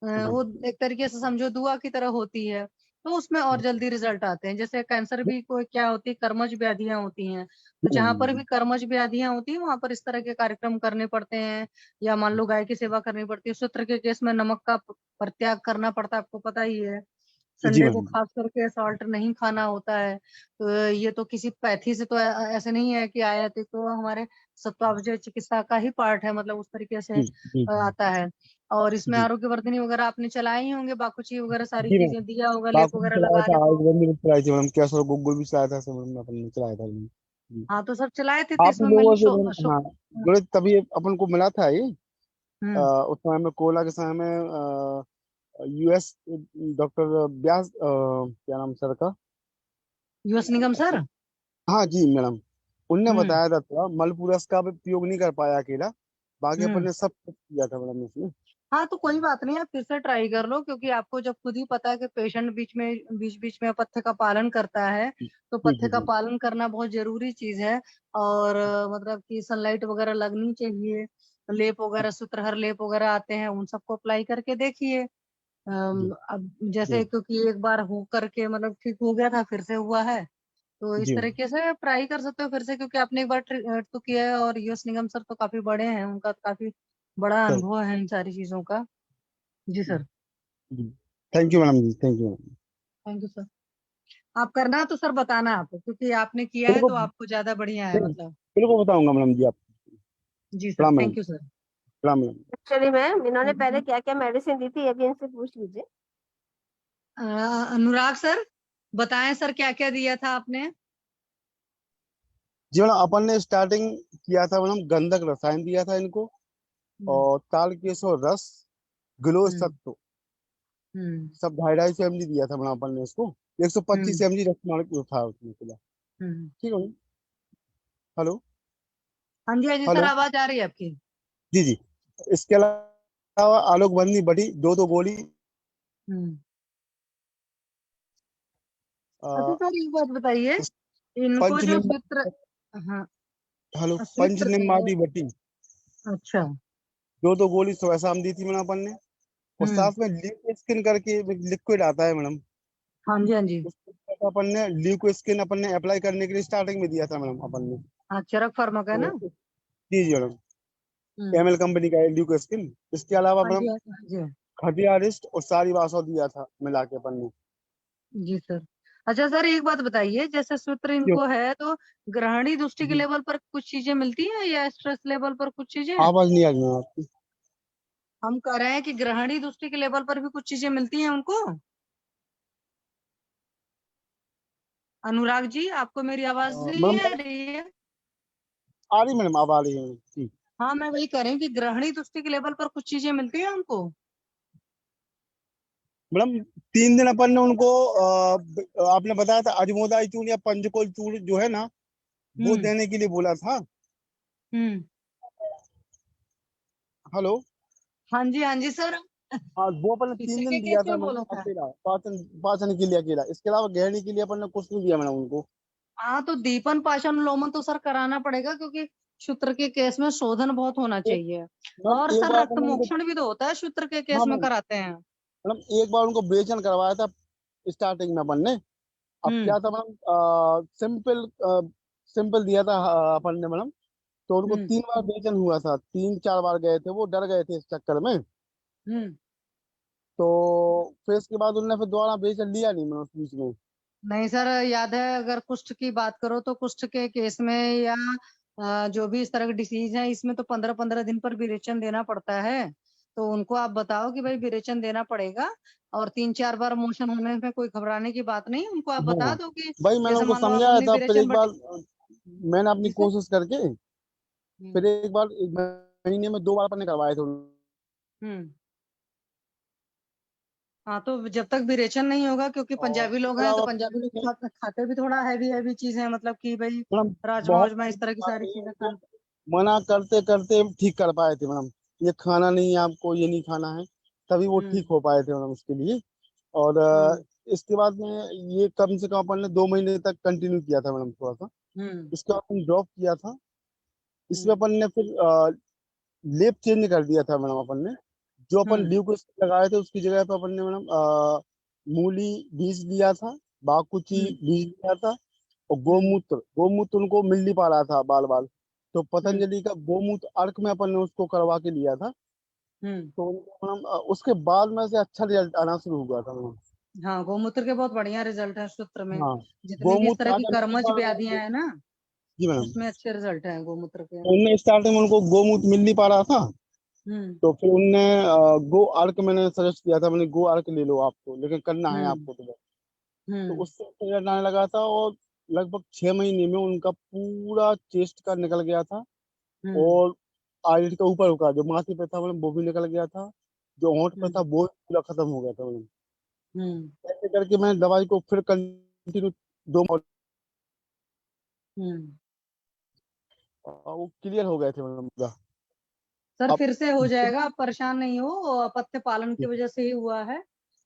S16: जी
S18: वो एक तरीके से समझो दुआ की तरह होती है, तो उसमें और जल्दी रिजल्ट आते हैं। जैसे कैंसर भी कोई क्या होती है, कर्मज व्याधियां होती हैं, तो
S16: जी
S18: जहां पर
S16: मैम।
S18: भी कर्मज व्याधियां होती है वहां पर इस तरह के कार्यक्रम करने पड़ते हैं। या मान लो गाय की सेवा करनी पड़ती है, सूत्र के केस में नमक का परित्याग करना पड़ता है, आपको पता ही है।
S16: जी
S18: संडे को
S16: मैडम।
S18: खास करके सॉल्ट नहीं खाना होता है। तो ये तो किसी पैथी से तो ऐसे नहीं है कि आया तो हमारे सत्तावजय चिकित्सा का ही पार्ट है, मतलब उस तरीके से
S16: जी
S18: आता है। और इसमें
S16: जी
S18: आरोग्यवर्धिनी वगैरह आपने चलाए ही होंगे, बाकुची वगैरह सारी
S16: जी
S18: चीजें
S16: मैडम।
S18: दिया होगा, लेप
S16: बाकी भी
S18: वगैरह
S16: चलाया
S18: लगाने
S16: था,
S18: को।
S16: आयुर्वेद भी चलाई थी मैडम, कैसर गुग्गुल भी चलाया था सब मैडम, अपन ने चलाया था मैडम। जी।
S18: हाँ तो सब चलाए थे, तो
S16: आप
S18: इसमें
S16: लोगों
S18: मैंने
S16: से मैडम, हाँ जुड़े तभी अपन को मिला था ये।
S18: हम्म
S16: उस समय में कोला के समय में यूएस डॉक्टर व्यास, क्या नाम सर का?
S18: यूएस निगम सर।
S16: हाँ जी मैडम, उनने
S18: हम्म
S16: बताया था थोड़ा मलपुरस का भी प्रयोग नहीं कर पाया अकेला, बाकी अपन
S18: हम्म
S16: ने सब कुछ किया था मैडम इसमें।
S18: हाँ तो कोई बात नहीं, आप फिर से ट्राई कर लो, क्योंकि आपको जब खुद ही पता है कि पेशेंट बीच बीच में पथ्य का पालन करता है, तो
S16: जी
S18: पथ्य
S16: जी
S18: का
S16: जी
S18: पालन करना बहुत जरूरी चीज है। और मतलब कि सनलाइट वगैरह लगनी चाहिए, लेप वगैरह सूत्रहर लेप वगैरह आते हैं, उन सबको अप्लाई करके देखिए।
S16: जी
S18: अब
S16: जी
S18: जैसे क्योंकि एक बार हो करके मतलब ठीक हो गया था, फिर से हुआ है, तो इस
S16: जी मैडम।
S18: तरीके से ट्राई कर सकते हो फिर से, क्योंकि आपने एक बार तो किया है। और यूएस निगम सर तो काफी बड़े हैं, उनका काफी बड़ा
S16: चल
S18: अनुभव है इन सारी चीजों का। जी सर।
S16: जी, थैंक यू मैडम जी, thank you madam.
S18: Thank you sir. आप करना तो सर बताना आप, क्योंकि आपने किया है
S16: बिल्कुल
S18: तो आपको ज्यादा बढ़िया है
S16: बिल्कुल
S18: मतलब।
S16: बिल्कुल बताऊंगा मैडम जी आप।
S18: जी सर,
S16: प्रणाम मैडम,
S18: थैंक यू सर।
S16: प्रणाम मैडम।
S8: एक्चुअली मैम इन्होंने पहले क्या क्या मेडिसिन दी थी, अभी इनसे पूछ लीजिए।
S18: अनुराग सर बताएं सर, क्या क्या दिया था आपने?
S16: जी मैडम, अपन ने स्टार्टिंग किया था मैडम, गंधक रसायन दिया था इनको,
S18: हम्म
S16: और ताल केसो रस, ग्लो
S18: हम्म
S16: सत्तो,
S18: हम्म
S16: सब 2.5 2 mg दिया था मैडम अपन ने इसको। 125
S18: हम्म
S16: mg रस था उसमें पूरा।
S18: हम्म।
S16: ठीक है मैडम। हेलो
S18: हाँ जी सर,
S16: हेलो।
S18: आवाज आ रही है आपकी।
S16: जी जी, इसके अलावा आलोक बंदी बटी 2 2 गोली।
S18: हम्म। अच्छा
S16: अ,
S18: सर एक बात बताइए, इनको जो
S16: पंचनिम
S18: सूत्र, हाँ
S16: हेलो,
S18: सूत्र,
S16: पंचनिम्बादी बटी
S18: अच्छा।
S16: 2 2 गोली सुबह शाम दी थी मैडम अपन ने। और
S18: हम्म।
S16: साथ में ल्यूको स्किन करके लिक्विड आता है मैडम,
S18: हाँ जी
S16: उसको अपन ने ल्यूको स्किन अपन ने अप्लाई करने के लिए स्टार्टिंग में दिया था मैडम अपन ने।
S18: हाँ, चरक फार्मा का है ना।
S16: तो जी जी मैडम,
S18: हम्म।
S16: एमएल कंपनी का है ल्यूको स्किन। इसके अलावा
S18: हाँ जी
S16: मैडम
S18: हाँ जी।
S16: खटिया रिस्ट और सारी बासो दिया था मिला के अपन ने।
S18: जी सर। अच्छा सर एक बात बताइए, जैसे सूत्र
S16: क्यों?
S18: इनको है तो ग्रहणी दृष्टि के
S16: जी,
S18: लेवल पर कुछ चीजें मिलती हैं या स्ट्रेस लेवल पर कुछ चीजें?
S16: आवाज नहीं आ रही मैम आपकी।
S18: हम कह रहे हैं कि ग्रहणी दृष्टि के लेवल पर भी कुछ चीजें मिलती हैं उनको। अनुराग जी आपको मेरी आवाज नहीं आ
S16: मैडम
S18: रही है?
S16: आ रही मैडम, अब आ रही है जी।
S18: हाँ मैं वही कह रही हूँ कि ग्रहणी दृष्टि के लेवल पर कुछ चीजें मिलती हैं उनको।
S16: मैडम 3 दिन अपन ने उनको आपने बताया था अजमोदाई चूर्ण या पंचकोल चूर्ण जो है ना, वो
S18: हम्म
S16: देने के लिए बोला था।
S18: हम्म।
S16: हेलो।
S18: हाँ जी सर।
S16: हाँ, वो अपन ने
S18: किससे
S16: 3 दिन
S18: के
S16: दिया
S18: केस
S16: था
S18: में बोला
S16: मैडम
S18: था?
S16: अकेला, पाचन पाचन के लिए अकेला। इसके अलावा गहरी के लिए अपन ने कुछ नहीं दिया मैडम उनको।
S18: हाँ तो दीपन पाचन लोमन तो सर कराना पड़ेगा, क्योंकि शूत्र के केस में शोधन बहुत होना
S16: एक
S18: चाहिए। और
S16: मैडम एक
S18: सर
S16: बार
S18: रक्त
S16: अपन ने उनको,
S18: मोक्षण भी तो होता है शूत्र के केस
S16: हाँ
S18: में
S16: मैडम,
S18: कराते हैं।
S16: मैडम एक बार उनको बेचन करवाया था स्टार्टिंग में अपन ने। अब
S18: हम्म
S16: क्या था मैडम, सिंपल सिंपल दिया था अपन ने मैडम। तो उनको
S18: हम्म
S16: 3 बार बेचन हुआ था, 3 4 बार गए थे, वो डर गए थे इस चक्कर में।
S18: हम्म।
S16: तो फिर इसके बाद उन्होंने फिर दोबारा बेचन लिया नहीं मैंने उस बीच में।
S18: नहीं सर, याद है अगर कुष्ठ की बात करो तो कुष्ठ के केस में या जो भी इस तरह की डिसीज है, इसमें तो 15 15 दिन पर विरेचन देना पड़ता है। तो उनको आप बताओ कि भाई विरेचन देना पड़ेगा। और 3 4 बार मोशन होने में कोई घबराने की बात नहीं, उनको आप बता
S16: हाँ
S18: दो कि
S16: भाई, मैंने
S18: जैसे
S16: उनको
S18: मान लो आप
S16: समझाया
S18: अपनी
S16: था, फिर
S18: विरेचन
S16: एक
S18: बट।
S16: बार मैंने अपनी
S18: जी सर।
S16: कोशिश करके,
S18: हम्म
S16: फिर एक बार 1 महीने में 2 बार अपन ने करवाए थे
S18: हम्म। हाँ तो जब तक विरेचन नहीं होगा, क्योंकि
S16: और
S18: पंजाबी लोग
S16: इसके
S18: हैं तो
S16: अलावा
S18: पंजाबी लोग खाते भी थोड़ा हैवी हैवी चीज है, मतलब कि भाई
S16: मैडम
S18: राजमा
S16: बहुत
S18: वाजमा इस तरह की सारी चीजें
S16: उनको
S18: खाना।
S16: मना करते करते ठीक कर पाए थे मैडम। ये खाना नहीं है आपको, ये नहीं खाना है, तभी वो
S18: हम्म
S16: ठीक हो पाए थे मैडम उसके लिए। और
S18: हम्म
S16: इसके बाद में ये कम से कम अपन ने 2 महीने तक कंटिन्यू किया था मैडम थोड़ा सा।
S18: हम्म
S16: इसके बाद अपन ड्रॉप किया था। इसमें
S18: हम्म
S16: अपन ने फिर लेप चेंज कर दिया था मैडम अपन ने। जो अपन
S18: हम्म
S16: ल्यूकोस लगाए थे उसकी जगह पे अपन ने मैडम मूली बीज दिया था, बाकुची
S18: हम्म
S16: बीज दिया था, और
S18: हम्म
S16: गोमूत्र गोमूत्र उनको मिल नहीं पा रहा था बाल बाल। तो
S18: हम्म
S16: पतंजलि का गोमूत्र अर्क में अपन ने उसको करवा के लिया था।
S18: हम्म।
S16: तो उनको मैडम उसके बाद में से अच्छा रिजल्ट आना शुरू हुआ था मैडम।
S18: हाँ, गोमूत्र के बहुत बढ़िया रिजल्ट है सूत्र में।
S16: हाँ,
S18: जितनी भी इस
S16: गोमूत्र
S18: तरह की
S16: अगर
S18: कर्मज व्याधियां है ना,
S16: जी मैडम,
S18: उसमें अच्छे रिजल्ट है गोमूत्र के।
S16: उनने स्टार्टिंग में उनको गोमूत्र मिल नहीं पा रहा था,
S18: हम्म
S16: तो फिर उनने गो अर्क मैंने सजेस्ट किया था, मैंने गो अर्क ले लो आपको, लेकिन करना है
S18: हम्म
S16: आपको तो बस। तो
S18: हम्म
S16: उससे रिजल्ट आने लगा था, और लगभग 6 महीने में उनका पूरा चेस्ट का निकल गया था,
S18: हम्म
S16: और आईलिड का ऊपर का जो माथे पे था मैडम वो भी निकल गया था, जो होंठ पे था
S18: हम्म
S16: वो पूरा खत्म हो गया था मैडम।
S18: हम्म
S16: ऐसे करके मैंने दवाई को फिर कंटिन्यू 2
S18: हम्म
S16: वो क्लियर हो गए थे मैडम पूरा।
S18: सर
S16: अब
S18: फिर से हो जाएगा, आप परेशान नहीं हो, पथ्य पालन की वजह से ही हुआ है।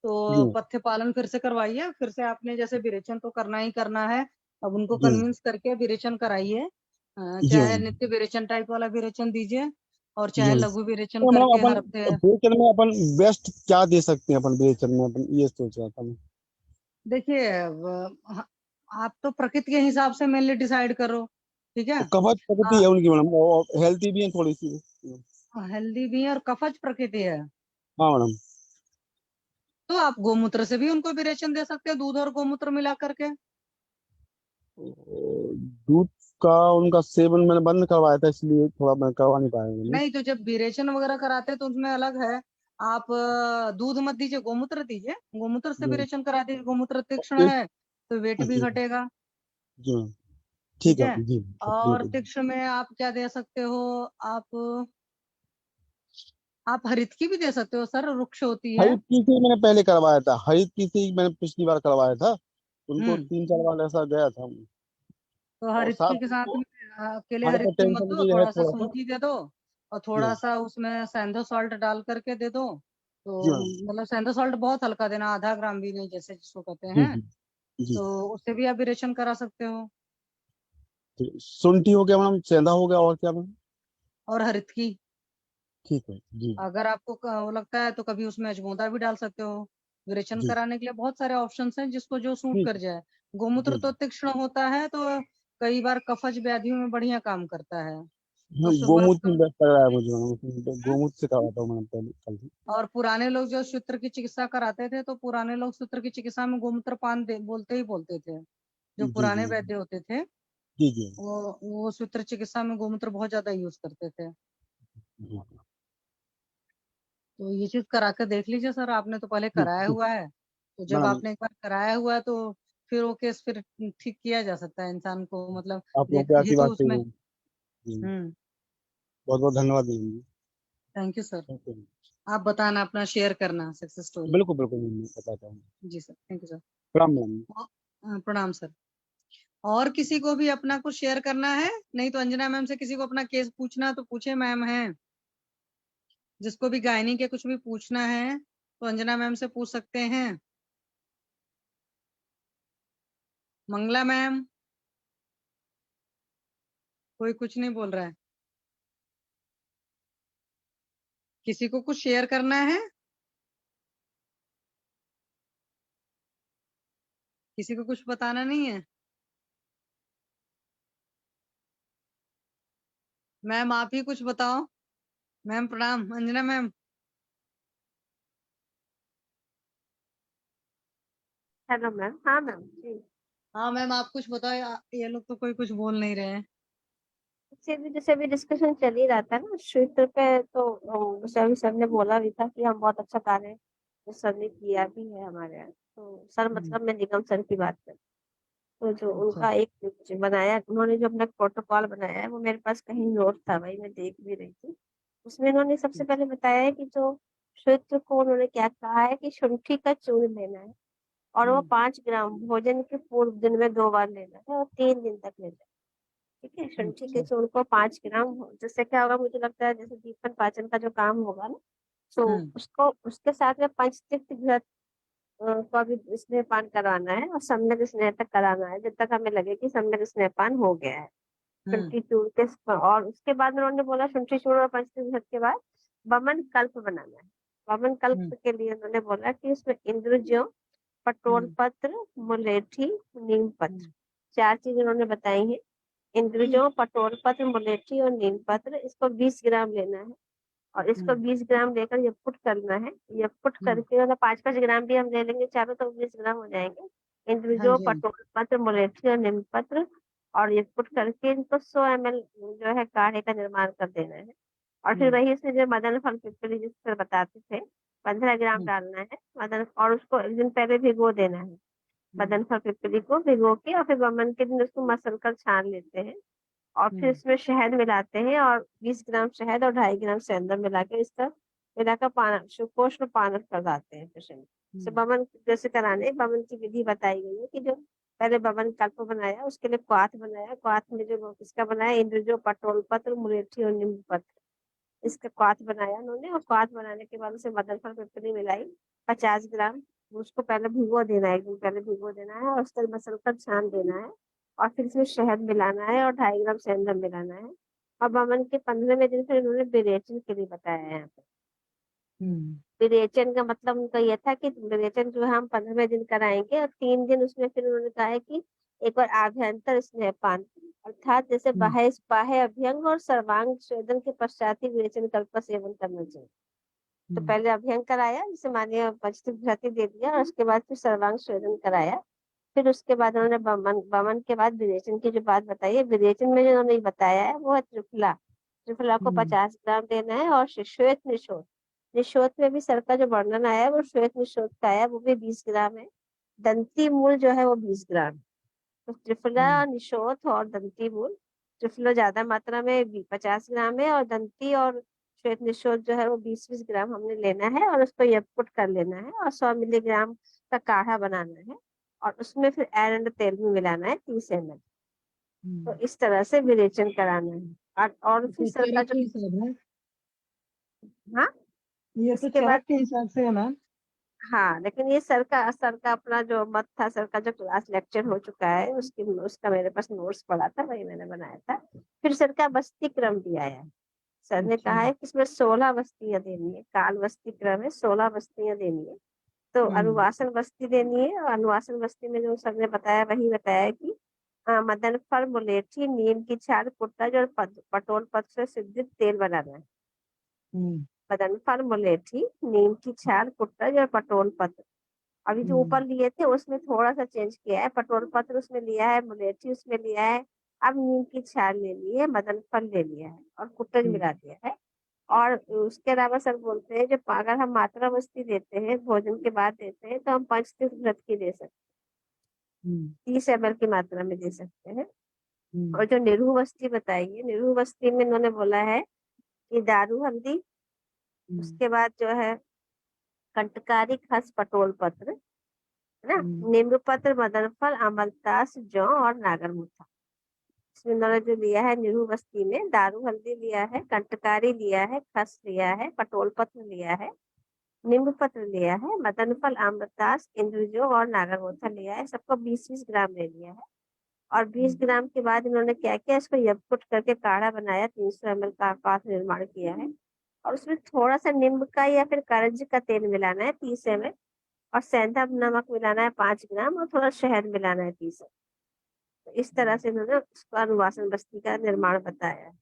S18: तो
S16: जी
S18: पथ्य पालन फिर से करवाइए, फिर से आपने जैसे विरेचन तो करना ही करना है। अब उनको
S16: जी
S18: कन्विंस करके विरेचन कराइए,
S16: जी
S18: चाहे
S16: मैडम,
S18: नित्य विरेचन टाइप वाला विरेचन दीजिए, और
S16: जी
S18: चाहे
S16: मैडम।
S18: लघु विरेचन
S16: तो मैडम
S18: करके
S16: अपन
S18: हर हफ्ते।
S16: बेचन में अपन बेस्ट क्या दे सकते हैं, अपन बेचन में अपन ये सोच रहा था मैं।
S18: देखिए आप तो प्रकृति के हिसाब से मेनली डिसाइड करो, ठीक है।
S16: कवच प्रकृति है उनकी मैडम, और हेल्थी भी है थोड़ी सी।
S18: हेल्दी भी है और कफज प्रकृति है,
S16: हाँ मैडम।
S18: तो आप गोमूत्र से भी उनको विरेचन दे सकते हो, दूध और गोमूत्र मिला करके।
S16: दूध का उनका सेवन मैंने बंद करवाया था, इसलिए थोड़ा मैं करवा नहीं पाया मैंने।
S18: नहीं तो जब विरेचन वगैरह कराते हैं तो उसमें अलग है। आप दूध मत दीजिए, गोमूत्र दीजिए, गोमूत्र से
S16: जी
S18: विरेचन करा दीजिए, गोमूत्र
S16: और
S18: तीक्ष्ण
S16: एक
S18: है तो वेट भी
S16: जी
S18: घटेगा,
S16: जी मैम, ठीक
S18: ठीक
S16: है
S18: है।
S16: जी
S18: और
S16: बिल्कुल।
S18: तीक्ष्ण में आप क्या दे सकते हो, आप हरित की भी दे सकते हो सर, वृक्ष होती है।
S16: हरित की से मैंने पहले करवाया था, हरित की से ही मैंने पिछली बार करवाया था, उनको
S18: हम्म
S16: 3-4 बार ऐसा गया था।
S18: तो
S16: और
S18: हरित
S16: साथ
S18: की के
S16: में
S18: साथ
S16: उनको
S18: में अकेले हरित
S16: हाइपर
S18: की मत
S16: टेंशन
S18: दो,
S16: भी है
S18: थोड़ा सा
S16: थोड़ा सा।
S18: सूंठी दे दो, और
S16: जी
S18: थोड़ा
S16: मैम,
S18: सा उसमें सैंधो सॉल्ट डाल करके दे दो।
S16: जी
S18: तो
S16: मैम,
S18: मतलब सैंधो सॉल्ट बहुत हल्का देना, आधा ग्राम भी नहीं, जैसे जिसको कहते
S16: जी
S18: हैं।
S16: जी जी।
S18: तो उससे भी आप विरेचन करा सकते हो।
S16: शुंठी हो गया मैडम, सेंधा हो गया, और क्या मैम।
S18: और हरित की,
S16: ठीक है जी
S18: अगर आपको वो लगता है तो कभी उसमें अजमोदा भी डाल सकते हो। विरेचन
S16: जी
S18: कराने के लिए बहुत सारे ऑप्शंस हैं, जिसको जो सूट
S16: ठीक
S18: कर
S16: है
S18: जाए। गोमूत्र
S16: जी
S18: तो
S16: जी।
S18: तीक्ष्ण होता है, तो कई बार कफज व्याधियों में बढ़िया काम करता है।
S16: हाँ,
S18: तो शुरुआत
S16: गोमूत्र में बेस्ट लग रहा है मुझे मैडम, गोमूत्र से करवाता हूँ मैडम पहले कल से।
S18: और पुराने लोग जो सूत्र की चिकित्सा कराते थे, तो पुराने लोग सूत्र की चिकित्सा में गोमूत्र पान बोलते ही बोलते थे। जो
S16: जी
S18: पुराने
S16: जी
S18: वैद्य होते थे,
S16: जी जी
S18: वो सूत्र चिकित्सा में गोमूत्र बहुत ज्यादा यूज करते थे।
S16: जी।
S18: तो ये चीज करा कर देख लीजिए सर, आपने तो पहले
S16: ठीक
S18: कराया
S16: ठीक
S18: हुआ है, तो जब
S16: मैडम,
S18: आपने एक बार कराया हुआ है तो फिर वो केस फिर ठीक किया जा सकता है इंसान को, मतलब
S16: आप लोगों की
S18: देखा ही तो
S16: आशीर्वाद
S18: उसमें।
S16: चाहिए जी।
S18: हम्म
S16: बहुत बहुत धन्यवाद madam.
S18: Thank you sir.
S16: Thank you.
S18: आप बताना, अपना शेयर करना सक्सेस स्टोरी।
S16: बिल्कुल बिल्कुल मैम, मैं बताता हूँ।
S18: जी सर, थैंक यू सर।
S16: प्रणाम मैडम।
S18: प्रणाम सर। और किसी को भी अपना कुछ शेयर करना है, नहीं तो अंजना मैम से किसी को अपना केस पूछना तो पूछे, मैम है। जिसको भी गायनी के कुछ भी पूछना है तो अंजना मैम से पूछ सकते हैं। मंगला मैम, कोई कुछ नहीं बोल रहा है। किसी को कुछ शेयर करना है, किसी को कुछ बताना नहीं है। मैम आप ही कुछ बताओ। मैम प्रणाम, अंजना मैम।
S8: हेलो मैम, हाँ मैम जी।
S18: हाँ मैम आप कुछ बताओ, ये लोग तो कोई कुछ बोल नहीं रहे हैं।
S8: जैसे भी डिस्कशन चल ही रहा था ना क्षेत्र पे, तो सर सर ने बोला भी था कि हम बहुत अच्छा कार्य सर ने किया भी है हमारे यहाँ। तो सर मतलब मैं निगम सर की बात कर, तो जो
S18: अच्छा।
S8: उनका एक जो बनाया, उन्होंने जो अपना प्रोटोकॉल बनाया है वो मेरे पास कहीं नोट था, वही मैं देख भी रही थी। उसमें उन्होंने सबसे पहले बताया है कि जो क्षेत्र को उन्होंने क्या कहा है कि शुंठी का चूर्ण लेना है, और वो 5 ग्राम भोजन के पूर्व दिन में 2 बार लेना है, और 3 दिन तक लेना है। ठीक है, शंठी के
S18: अच्छा।
S8: चूर्ण को 5 ग्राम जिससे क्या होगा, मुझे लगता है जैसे दीपन पाचन का जो काम होगा ना, तो उसको उसके साथ में पंचतीर्थ घृत को भी स्नेहपान करवाना है, और सम्यक स्नेह तक कराना है, जब तक हमें लगे कि सम्यक स्नेहपान हो गया है शंठी चूर्ण के। और उसके बाद उन्होंने बोला शंठी चूर्ण और पंचतीर्थ घृत के बाद वमन कल्प बनाना है। वमन कल्प के लिए उन्होंने बोला कि उसमें इंद्रज्यों, पटोल पत्र, मुलेठी, नीम पत्र, 4 चीज उन्होंने बताई है। इंद्रजों, पटोल पत्र, मुलेठी और नीम पत्र, इसको 20 ग्राम लेना है, और इसको 20 ग्राम लेकर यपुट करना है। यपुट करके मतलब 5-5 ग्राम भी हम ले लेंगे चारों तो 20 ग्राम हो जाएंगे। इंद्रजो,
S18: हाँ जी।
S8: पटोल पत्र, मुलेठी और नीम पत्र और यपुट करके इनको 100 ml जो है काढ़े का निर्माण कर देना है। और फिर वही इसमें जो मदन फल पिपली जिस तरह बताते थे 15 ग्राम डालना है मदन, और उसको एक दिन पहले भिगो देना है। मदन फल पिपली को भिगो के और फिर वमन के दिन उसको मसल कर छान लेते हैं और फिर इसमें शहद मिलाते हैं और 20 ग्राम शहद और 2.5 ग्राम सेंधव मिला के इसका मिलाकर पाना सुपोष्ण पानक करवाते हैं पेशेंट से। बमन जैसे कराने बमन की विधि बताई गई है कि जो पहले बमन कल्प बनाया उसके लिए क्वाथ बनाया, क्वाथ में जो किसका बनाया इंद्रजो, पटोल पत्र, मुलेठी और नीम पत्र, इसका क्वाथ बनाया उन्होंने। और क्वाथ बनाने के बाद उसे मदन फल पिपली मिलाई 50 ग्राम, उसको पहले भिगो देना है, एक दिन पहले भिगो देना है और उसका मसल कर छान देना है और फिर इसमें शहद मिलाना है और 2.5 ग्राम सेंधव मिलाना है। और बमन के 15वें दिन फिर उन्होंने विरेचन के लिए बताया है यहाँ पे। विरेचन का मतलब उनका यह था कि विरेचन जो है हम 15वें दिन कराएंगे और 3 दिन उसमें फिर उन्होंने कहा है कि एक बार आभ्यंतर स्नेहपान अर्थात जैसे बाह्य अभ्यंग और सर्वांग स्वेदन के पश्चात ही विरेचन कल्प का सेवन करना चाहिए। तो पहले अभ्यंग कराया जिसे मानिए पंचती दे दिया और उसके बाद फिर सर्वांग स्वेदन कराया। फिर उसके बाद उन्होंने बमन के बाद विरेचन की जो बात बताई है, विरेचन में जो उन्होंने बताया है वो है त्रिफला। त्रिफला को 50 ग्राम देना है और श्वेत निशोथ, निशोथ में भी सर का जो वर्णन आया है वो श्वेत निशोथ का है, वो भी 20 ग्राम है। दंती मूल जो है वो 20 ग्राम। तो त्रिफला, निशोथ और दंती मूल, त्रिफला ज्यादा मात्रा में 50 ग्राम है और दंती और श्वेत निशोथ जो है वो 20-20 ग्राम हमने लेना है और उसको यपुट कर लेना है और 100 मिलीग्राम का काढ़ा बनाना है और उसमें फिर एरंड तेल भी मिलाना है 30 ml। तो इस तरह से विरेचन कराना है और फिर सर का जो हाँ
S18: ये तो
S8: इसके बाद
S18: चरक के हिसाब से है ना।
S8: हाँ, लेकिन ये सर का अपना जो मत था, सर का जो क्लास लेक्चर हो चुका है उसका मेरे पास नोट्स पड़ा था, वही मैंने बनाया था। फिर सर का वस्ती क्रम भी आया है। सर ने कहा है कि इसमें 16 वस्तियां देनी है, काल वस्ती क्रम है, 16 वस्तियां देनी है। तो अनुवासन वस्ती देनी है और अनुवासन वस्ती में जो सर ने बताया वही बताया है कि मदन फल, मुलेठी, नीम की छाल, कुटज और पटोल पत्र से सिद्धित तेल बनाना है। मदन फल, मुलेठी, नीम की छाल, कुटज और पटोल पत्र। अभी जो ऊपर लिए थे उसमें थोड़ा सा चेंज किया है, पटोल पत्र उसमें लिया है, मुलेठी उसमें लिया है, अब नीम की छाल ले ली है, मदन फल ले लिया है और कुटज मिला दिया है। और उसके अलावा सर बोलते हैं जो अगर हम मात्रा वस्ती देते हैं भोजन के बाद देते हैं तो हम 5 व्रत की दे सकते हैं, 30 ml की मात्रा में दे सकते हैं। और जो निरूह वस्ती बताई है, निरूह वस्ती में इन्होंने बोला है कि दारू हल्दी, उसके बाद जो है कंटकारी खस, पटोल पत्र है ना, नींबू पत्र, मदन फल, अमलतास, जौ और नागरमुथा। इसमें इन्होंने जो लिया है निरूह बस्ती में, दारू हल्दी लिया है, कंटकारी लिया है, खस लिया है, पटोल पत्र लिया है, नींबू पत्र लिया है, मदन फल, अमृतास, इंद्रजो और नागरमोथा लिया है। सबको 20-20 ग्राम ले लिया है। और 20 ग्राम के बाद इन्होंने क्या किया, इसको यपुट करके काढ़ा बनाया, 300 ml का पाक निर्माण किया है और उसमें थोड़ा सा नींबू का या फिर करज का तेल मिलाना है 30 ml और सेंधा नमक मिलाना है 5 ग्राम और थोड़ा शहद मिलाना है 30 ml। तो इस तरह से इन्होंने उसको अनुवासन बस्ती का निर्माण बताया है।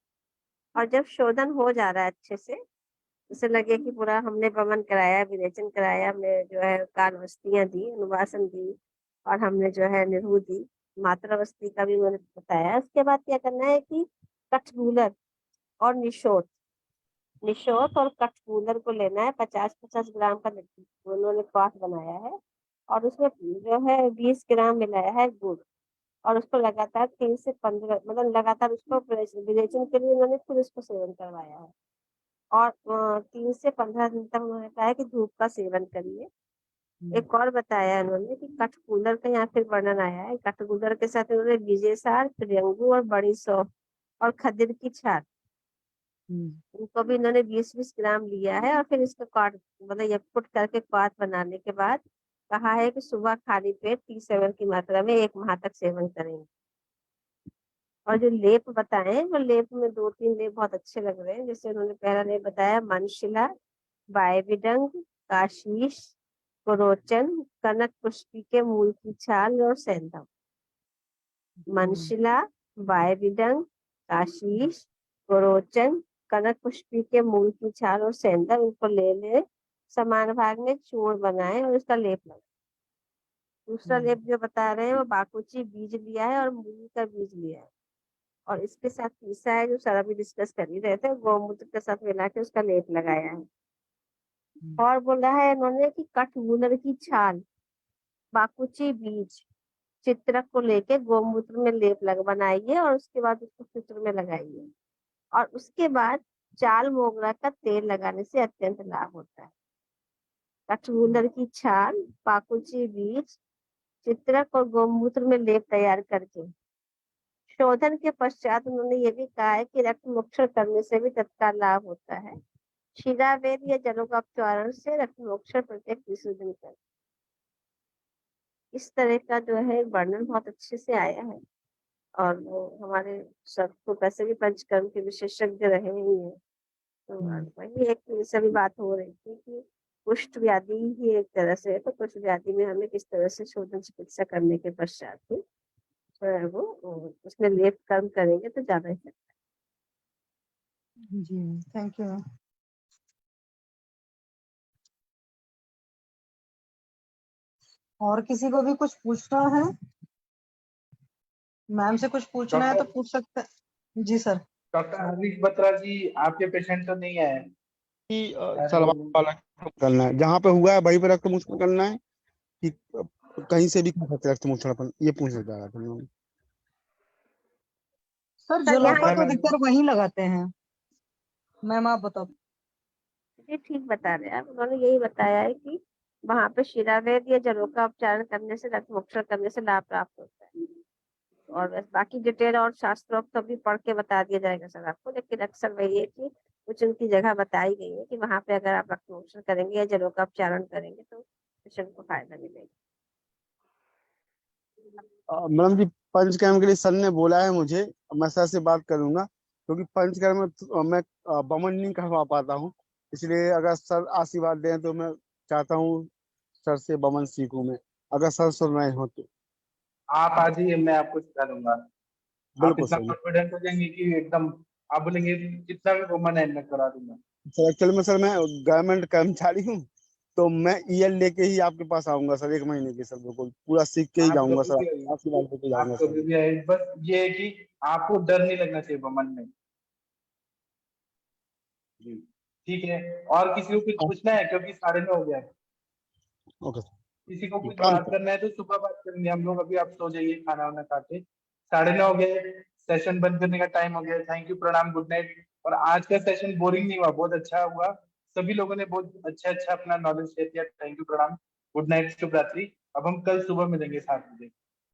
S8: और जब शोधन हो जा रहा है अच्छे से, जैसे लगे कि पूरा हमने वमन कराया, विरेचन कराया, हमने जो है काल वस्तियां दी, अनुवासन दी और हमने जो है निरूह दी, मात्रा वस्ती का भी उन्होंने बताया। उसके बाद क्या करना है कि कठगूलर और निशोत और कठगूलर को लेना है, 50-50 ग्राम का उन्होंने क्वाथ बनाया है और उसमें जो है 20 ग्राम मिलाया है गुड़ और उसको लगातार 3 से 15 मतलब लगातार उसको विरेचन के लिए उन्होंने फिर उसको सेवन करवाया है। और 3 से 15 दिन तक उन्होंने कहा है कि धूप का सेवन करिए। एक और बताया उन्होंने कि कठगूलर का यहाँ फिर वर्णन आया है, कठगूलर के साथ उन्होंने विजयसार, त्रियंगू और बड़ी सौंफ और खदिर की छाल, इनको भी इन्होंने 20-20 ग्राम लिया है और फिर इसका क्वाथ मतलब यपुट करके क्वाथ बनाने के बाद कहा है कि सुबह खाली पेट 30 ml की मात्रा में 1 माह तक सेवन करेंगे। और जो लेप बताए वो लेप में 2-3 लेप बहुत अच्छे लग रहे हैं। जैसे उन्होंने पहला लेप बताया मनशिला, वायविडंग, काशीश, कुरोचन, कनक पुष्पी के मूल की छाल और सेंधव। मनशिला, वायविडंग, काशीश, कुरोचन, कनक पुष्पी के मूल की छाल और सेंधा उनको ले ले, समान भाग में चूर्ण बनाए और उसका लेप लगाए। दूसरा लेप जो बता रहे हैं वो बाकुची बीज लिया है और मूली का बीज लिया है, और इसके साथ तीसरा है जो सर अभी डिस्कस कर ही रहे थे, गौमूत्र के साथ मिला के उसका लेप लगाया है। और बोला है इन्होंने कि कठमूलर की छाल, बाकुची बीज, चित्रक को लेके गोमूत्र में लेप बनाइए और उसके बाद उसको चित्र में लगाइए, और उसके बाद चाल मोगरा का तेल लगाने से अत्यंत लाभ होता है। कठमूलर की छाल, बाकुची बीज, चित्रक और गोमूत्र में लेप तैयार करके शोधन के पश्चात उन्होंने ये भी कहा है कि रक्त मोक्षण करने से भी तत्काल लाभ होता है। शिरावेद या जलों का उपचारण से रक्त मोक्षण प्रत्येक 20 दिन कर। इस तरह का जो है वर्णन बहुत अच्छे से आया है, और वो हमारे सब तो वैसे भी पंचकर्म के विशेषज्ञ रहे ही हैं, तो वही एक सभी बात हो रही थी कि कुष्ठ व्याधि ही एक तरह से है, तो कुष्ठ व्याधि में हमें किस तरह से शोधन चिकित्सा करने के पश्चात ही वो उसमें लेप कर्म करेंगे तो ज्यादा ही
S18: जी, थैंक यू। और किसी को भी कुछ पूछना है, मैम से कुछ पूछना है तो पूछ सकते हैं। जी सर।
S4: डॉक्टर हरीश बत्रा जी, आपके पेशेंट तो नहीं आए?
S16: कि सलवार वाला करना है, जहाँ पे हुआ है वहीं पे रक्त मोक्षण करना है कि कहीं से भी कर सकते रक्त मोक्षण अपन, ये पूछना चाह रहा था मैं।
S18: सर
S8: सर
S18: जलों
S8: यहाँ
S18: का तो अधिकतर वहीं लगाते हैं, मैम आप बताओ।
S8: ये ठीक बता रहे हैं आप, उन्होंने यही बताया है कि वहां पे शिरावेद या जलों का उपचारण करने से रक्त मोक्षण करने से लाभ प्राप्त होता है, और बस बाकी डिटेल और शास्त्रोक्त तो भी पढ़ के बता दिया जाएगा सर आपको, लेकिन अक्सर वही है कि कुछ उनकी जगह बताई गई है कि वहां पे अगर आप रक्त मोक्षण करेंगे या जलों का उपचारण करेंगे तो पेशेंट को फायदा मिलेगा।
S16: मैडम जी पंचकर्म के लिए सर ने बोला है मुझे, मैं सर से बात करूंगा, क्योंकि पंचकर्म में मैं बमन नहीं करवा पाता हूँ, इसलिए अगर सर आशीर्वाद दें तो मैं चाहता हूँ सर से बमन सीखूं मैं, अगर सर सुन रहे हो तो।
S4: आप आ जाइए, मैं आपको सिखा दूंगा। आप
S16: बिल्कुल
S4: इतना
S16: सर।
S4: कॉन्फिडेंट हो जाएंगे कि एकदम आप बोलेंगे जितना भी वुमन है मैं करा दूंगा।
S16: सर एक्चुअली में सर मैं गवर्नमेंट कर्मचारी हूँ, तो मैं ईएल लेके ही आपके पास आऊंगा सर, 1 महीने के सर, बिल्कुल पूरा सीख के ही
S4: आप
S16: जाऊंगा
S4: कभी
S16: सर,
S4: भी आइए,
S16: आशीर्वाद लेके जाऊंगा
S4: आप
S16: सर।
S4: कभी भी आए, बस ये है कि आपको डर नहीं लगना चाहिए वुमन में। जी ठीक है, और किसी को कुछ पूछना है क्योंकि 9:30 हो गया है?
S16: ओके
S4: किसी को कुछ
S16: प्रणाम
S4: बात
S16: सर।
S4: करना है तो सुबह बात करेंगे हम लोग, अभी आप सो जाइए खाना वाना खा के। 9:30 हो गए, सेशन बंद करने का टाइम हो गया। थैंक यू, प्रणाम, गुड नाइट। और आज का सेशन बोरिंग नहीं हुआ, बहुत अच्छा हुआ, सभी लोगों ने बहुत अच्छा अच्छा अपना नॉलेज शेयर किया। थैंक यू, प्रणाम, गुड नाइट, शुभ रात्रि। अब हम कल सुबह मिलेंगे 7 बजे।